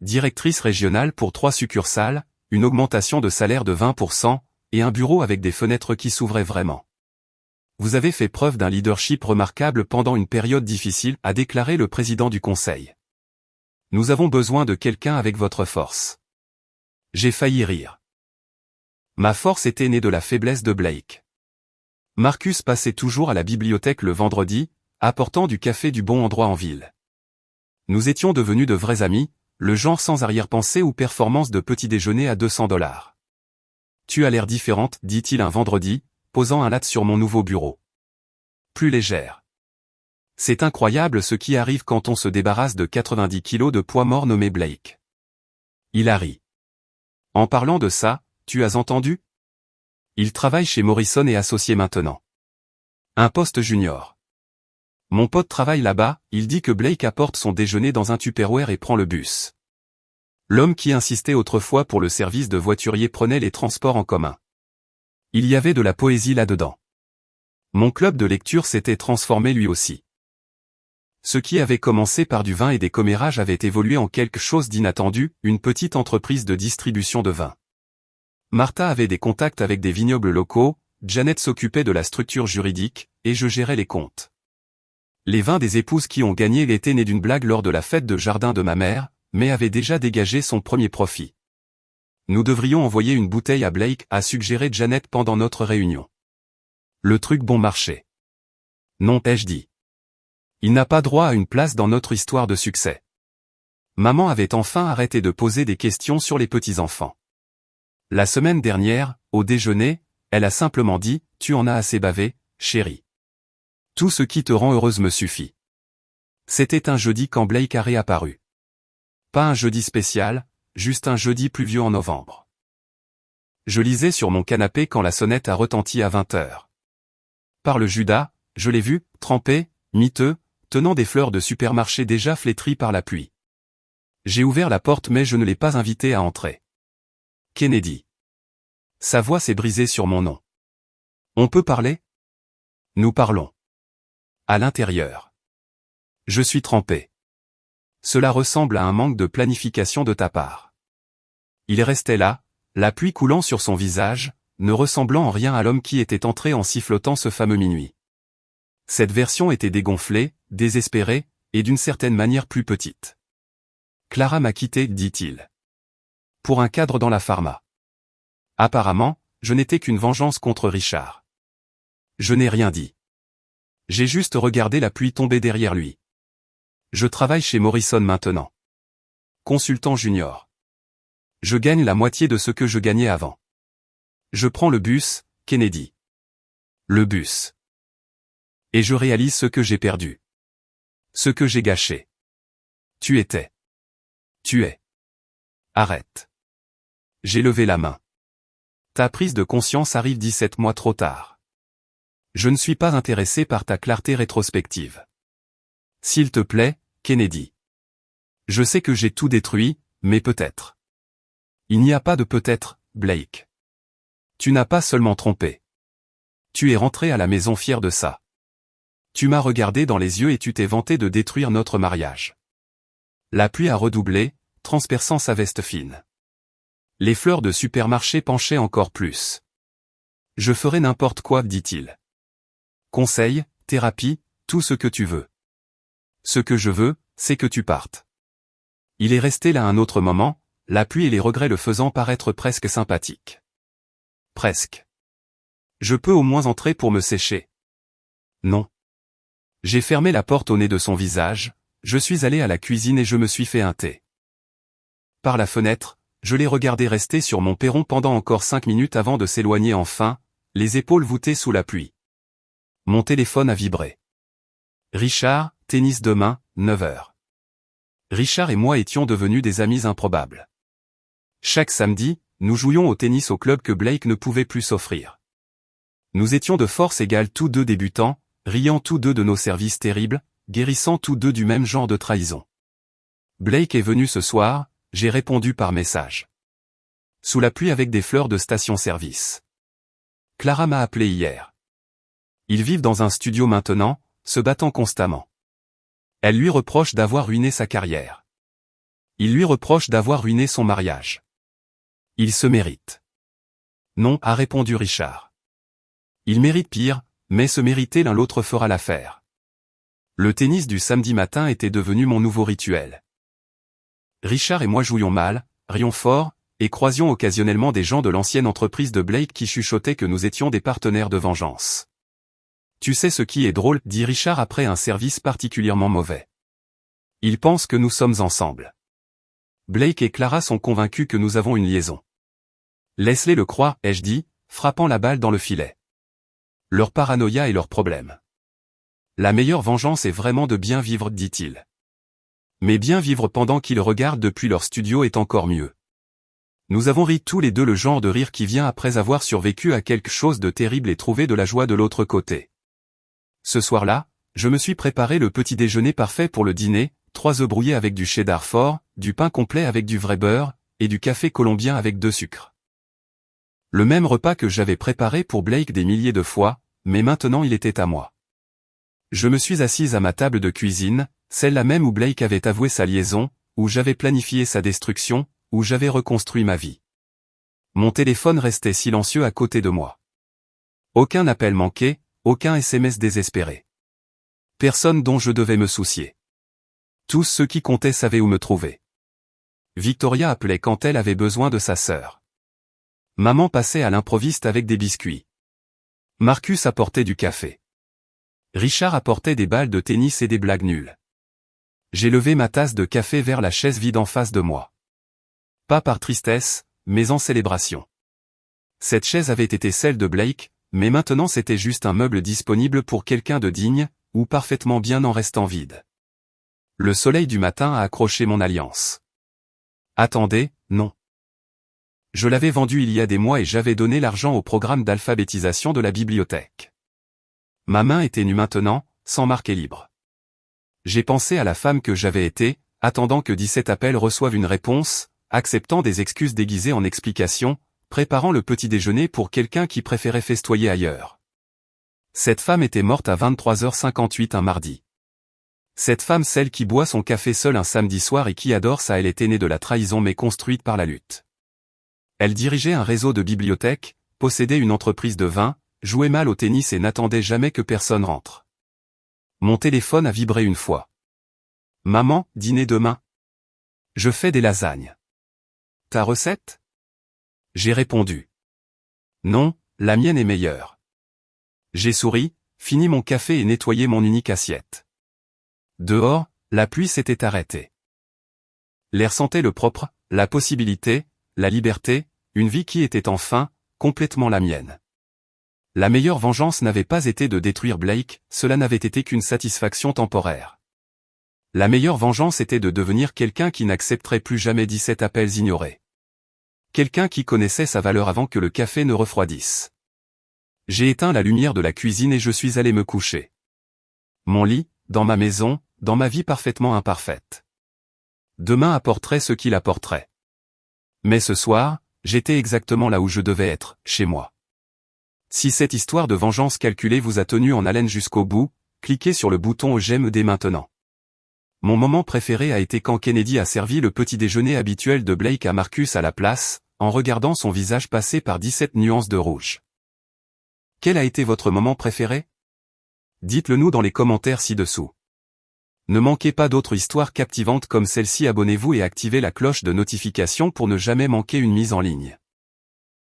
Directrice régionale pour 3 succursales, une augmentation de salaire de 20%, et un bureau avec des fenêtres qui s'ouvraient vraiment. Vous avez fait preuve d'un leadership remarquable pendant une période difficile, a déclaré le président du conseil. Nous avons besoin de quelqu'un avec votre force. J'ai failli rire. Ma force était née de la faiblesse de Blake. Marcus passait toujours à la bibliothèque le vendredi, apportant du café du bon endroit en ville. Nous étions devenus de vrais amis, le genre sans arrière-pensée ou performance de petit déjeuner à $200. Tu as l'air différente, dit-il un vendredi, posant un latte sur mon nouveau bureau. Plus légère. C'est incroyable ce qui arrive quand on se débarrasse de 90 kilos de poids mort nommé Blake. Il a ri. En parlant de ça, tu as entendu? Il travaille chez Morrison et Associés maintenant. Un poste junior. Mon pote travaille là-bas, il dit que Blake apporte son déjeuner dans un Tupperware et prend le bus. L'homme qui insistait autrefois pour le service de voiturier prenait les transports en commun. Il y avait de la poésie là-dedans. Mon club de lecture s'était transformé lui aussi. Ce qui avait commencé par du vin et des commérages avait évolué en quelque chose d'inattendu, une petite entreprise de distribution de vin. Martha avait des contacts avec des vignobles locaux, Janet s'occupait de la structure juridique, et je gérais les comptes. Les vins des épouses qui ont gagné étaient nés d'une blague lors de la fête de jardin de ma mère, mais avaient déjà dégagé son premier profit. Nous devrions envoyer une bouteille à Blake, a suggéré Janet pendant notre réunion. Le truc bon marché. Non, ai-je dit. Il n'a pas droit à une place dans notre histoire de succès. Maman avait enfin arrêté de poser des questions sur les petits-enfants. La semaine dernière, au déjeuner, elle a simplement dit « Tu en as assez bavé, chérie. Tout ce qui te rend heureuse me suffit. » C'était un jeudi quand Blake a réapparu. Pas un jeudi spécial, juste un jeudi pluvieux en novembre. Je lisais sur mon canapé quand la sonnette a retenti à 20h. Par le Judas, je l'ai vu, trempé, miteux, tenant des fleurs de supermarché déjà flétries par la pluie. J'ai ouvert la porte mais je ne l'ai pas invité à entrer. Kennedy. Sa voix s'est brisée sur mon nom. On peut parler ? Nous parlons. À l'intérieur. Je suis trempé. Cela ressemble à un manque de planification de ta part. Il restait là, la pluie coulant sur son visage, ne ressemblant en rien à l'homme qui était entré en sifflotant ce fameux minuit. Cette version était dégonflée, désespérée, et d'une certaine manière plus petite. Clara m'a quitté, dit-il. Pour un cadre dans la pharma. Apparemment, je n'étais qu'une vengeance contre Richard. Je n'ai rien dit. J'ai juste regardé la pluie tomber derrière lui. Je travaille chez Morrison maintenant. Consultant junior. Je gagne la moitié de ce que je gagnais avant. Je prends le bus, Kennedy. Le bus. Et je réalise ce que j'ai perdu. Ce que j'ai gâché. Tu étais. Tu es. Arrête. J'ai levé la main. Ta prise de conscience arrive 17 mois trop tard. Je ne suis pas intéressé par ta clarté rétrospective. S'il te plaît, Kennedy. Je sais que j'ai tout détruit, mais peut-être. Il n'y a pas de peut-être, Blake. Tu n'as pas seulement trompé. Tu es rentré à la maison fier de ça. Tu m'as regardé dans les yeux et tu t'es vanté de détruire notre mariage. La pluie a redoublé, transperçant sa veste fine. Les fleurs de supermarché penchaient encore plus. Je ferai n'importe quoi, dit-il. Conseil, thérapie, tout ce que tu veux. Ce que je veux, c'est que tu partes. Il est resté là un autre moment, la pluie et les regrets le faisant paraître presque sympathique. Presque. Je peux au moins entrer pour me sécher. Non. J'ai fermé la porte au nez de son visage, je suis allé à la cuisine et je me suis fait un thé. Par la fenêtre, je l'ai regardé rester sur mon perron pendant encore 5 minutes avant de s'éloigner enfin, les épaules voûtées sous la pluie. Mon téléphone a vibré. Richard, tennis demain, 9h. Richard et moi étions devenus des amis improbables. Chaque samedi, nous jouions au tennis au club que Blake ne pouvait plus s'offrir. Nous étions de force égale tous deux débutants, riant tous deux de nos services terribles, guérissant tous deux du même genre de trahison. Blake est venu ce soir, j'ai répondu par message. Sous la pluie avec des fleurs de station-service. Clara m'a appelé hier. Ils vivent dans un studio maintenant, se battant constamment. Elle lui reproche d'avoir ruiné sa carrière. Il lui reproche d'avoir ruiné son mariage. Il se mérite. Non, a répondu Richard. Il mérite pire, mais se mériter l'un l'autre fera l'affaire. Le tennis du samedi matin était devenu mon nouveau rituel. Richard et moi jouions mal, rions fort, et croisions occasionnellement des gens de l'ancienne entreprise de Blake qui chuchotaient que nous étions des partenaires de vengeance. Tu sais ce qui est drôle, dit Richard après un service particulièrement mauvais. Ils pensent que nous sommes ensemble. Blake et Clara sont convaincus que nous avons une liaison. Laisse-les le croire, ai-je dit, frappant la balle dans le filet. Leur paranoïa est leur problème. La meilleure vengeance est vraiment de bien vivre, dit-il. Mais bien vivre pendant qu'ils regardent depuis leur studio est encore mieux. Nous avons ri tous les deux, le genre de rire qui vient après avoir survécu à quelque chose de terrible et trouvé de la joie de l'autre côté. Ce soir-là, je me suis préparé le petit déjeuner parfait pour le dîner, 3 œufs brouillés avec du cheddar fort, du pain complet avec du vrai beurre, et du café colombien avec 2 sucres. Le même repas que j'avais préparé pour Blake des milliers de fois, mais maintenant il était à moi. Je me suis assise à ma table de cuisine, Celle-là même où Blake avait avoué sa liaison, où j'avais planifié sa destruction, où j'avais reconstruit ma vie. Mon téléphone restait silencieux à côté de moi. Aucun appel manqué, aucun SMS désespéré. Personne dont je devais me soucier. Tous ceux qui comptaient savaient où me trouver. Victoria appelait quand elle avait besoin de sa sœur. Maman passait à l'improviste avec des biscuits. Marcus apportait du café. Richard apportait des balles de tennis et des blagues nulles. J'ai levé ma tasse de café vers la chaise vide en face de moi. Pas par tristesse, mais en célébration. Cette chaise avait été celle de Blake, mais maintenant c'était juste un meuble disponible pour quelqu'un de digne, ou parfaitement bien en restant vide. Le soleil du matin a accroché mon alliance. Attendez, non. Je l'avais vendu il y a des mois et j'avais donné l'argent au programme d'alphabétisation de la bibliothèque. Ma main était nue maintenant, sans marquer libre. J'ai pensé à la femme que j'avais été, attendant que 17 appels reçoivent une réponse, acceptant des excuses déguisées en explications, préparant le petit déjeuner pour quelqu'un qui préférait festoyer ailleurs. Cette femme était morte à 23h58 un mardi. Cette femme, celle qui boit son café seule un samedi soir et qui adore ça, elle était née de la trahison mais construite par la lutte. Elle dirigeait un réseau de bibliothèques, possédait une entreprise de vin, jouait mal au tennis et n'attendait jamais que personne rentre. Mon téléphone a vibré une fois. Maman, dîner demain. Je fais des lasagnes. Ta recette? J'ai répondu. Non, la mienne est meilleure. J'ai souri, fini mon café et nettoyé mon unique assiette. Dehors, la pluie s'était arrêtée. L'air sentait le propre, la possibilité, la liberté, une vie qui était enfin, complètement la mienne. La meilleure vengeance n'avait pas été de détruire Blake, cela n'avait été qu'une satisfaction temporaire. La meilleure vengeance était de devenir quelqu'un qui n'accepterait plus jamais 17 appels ignorés. Quelqu'un qui connaissait sa valeur avant que le café ne refroidisse. J'ai éteint la lumière de la cuisine et je suis allé me coucher. Mon lit, dans ma maison, dans ma vie parfaitement imparfaite. Demain apporterait ce qu'il apporterait. Mais ce soir, j'étais exactement là où je devais être, chez moi. Si cette histoire de vengeance calculée vous a tenu en haleine jusqu'au bout, cliquez sur le bouton j'aime dès maintenant. Mon moment préféré a été quand Kennedy a servi le petit déjeuner habituel de Blake à Marcus à la place, en regardant son visage passer par 17 nuances de rouge. Quel a été votre moment préféré? Dites-le nous dans les commentaires ci-dessous. Ne manquez pas d'autres histoires captivantes comme celle-ci, abonnez-vous et activez la cloche de notification pour ne jamais manquer une mise en ligne.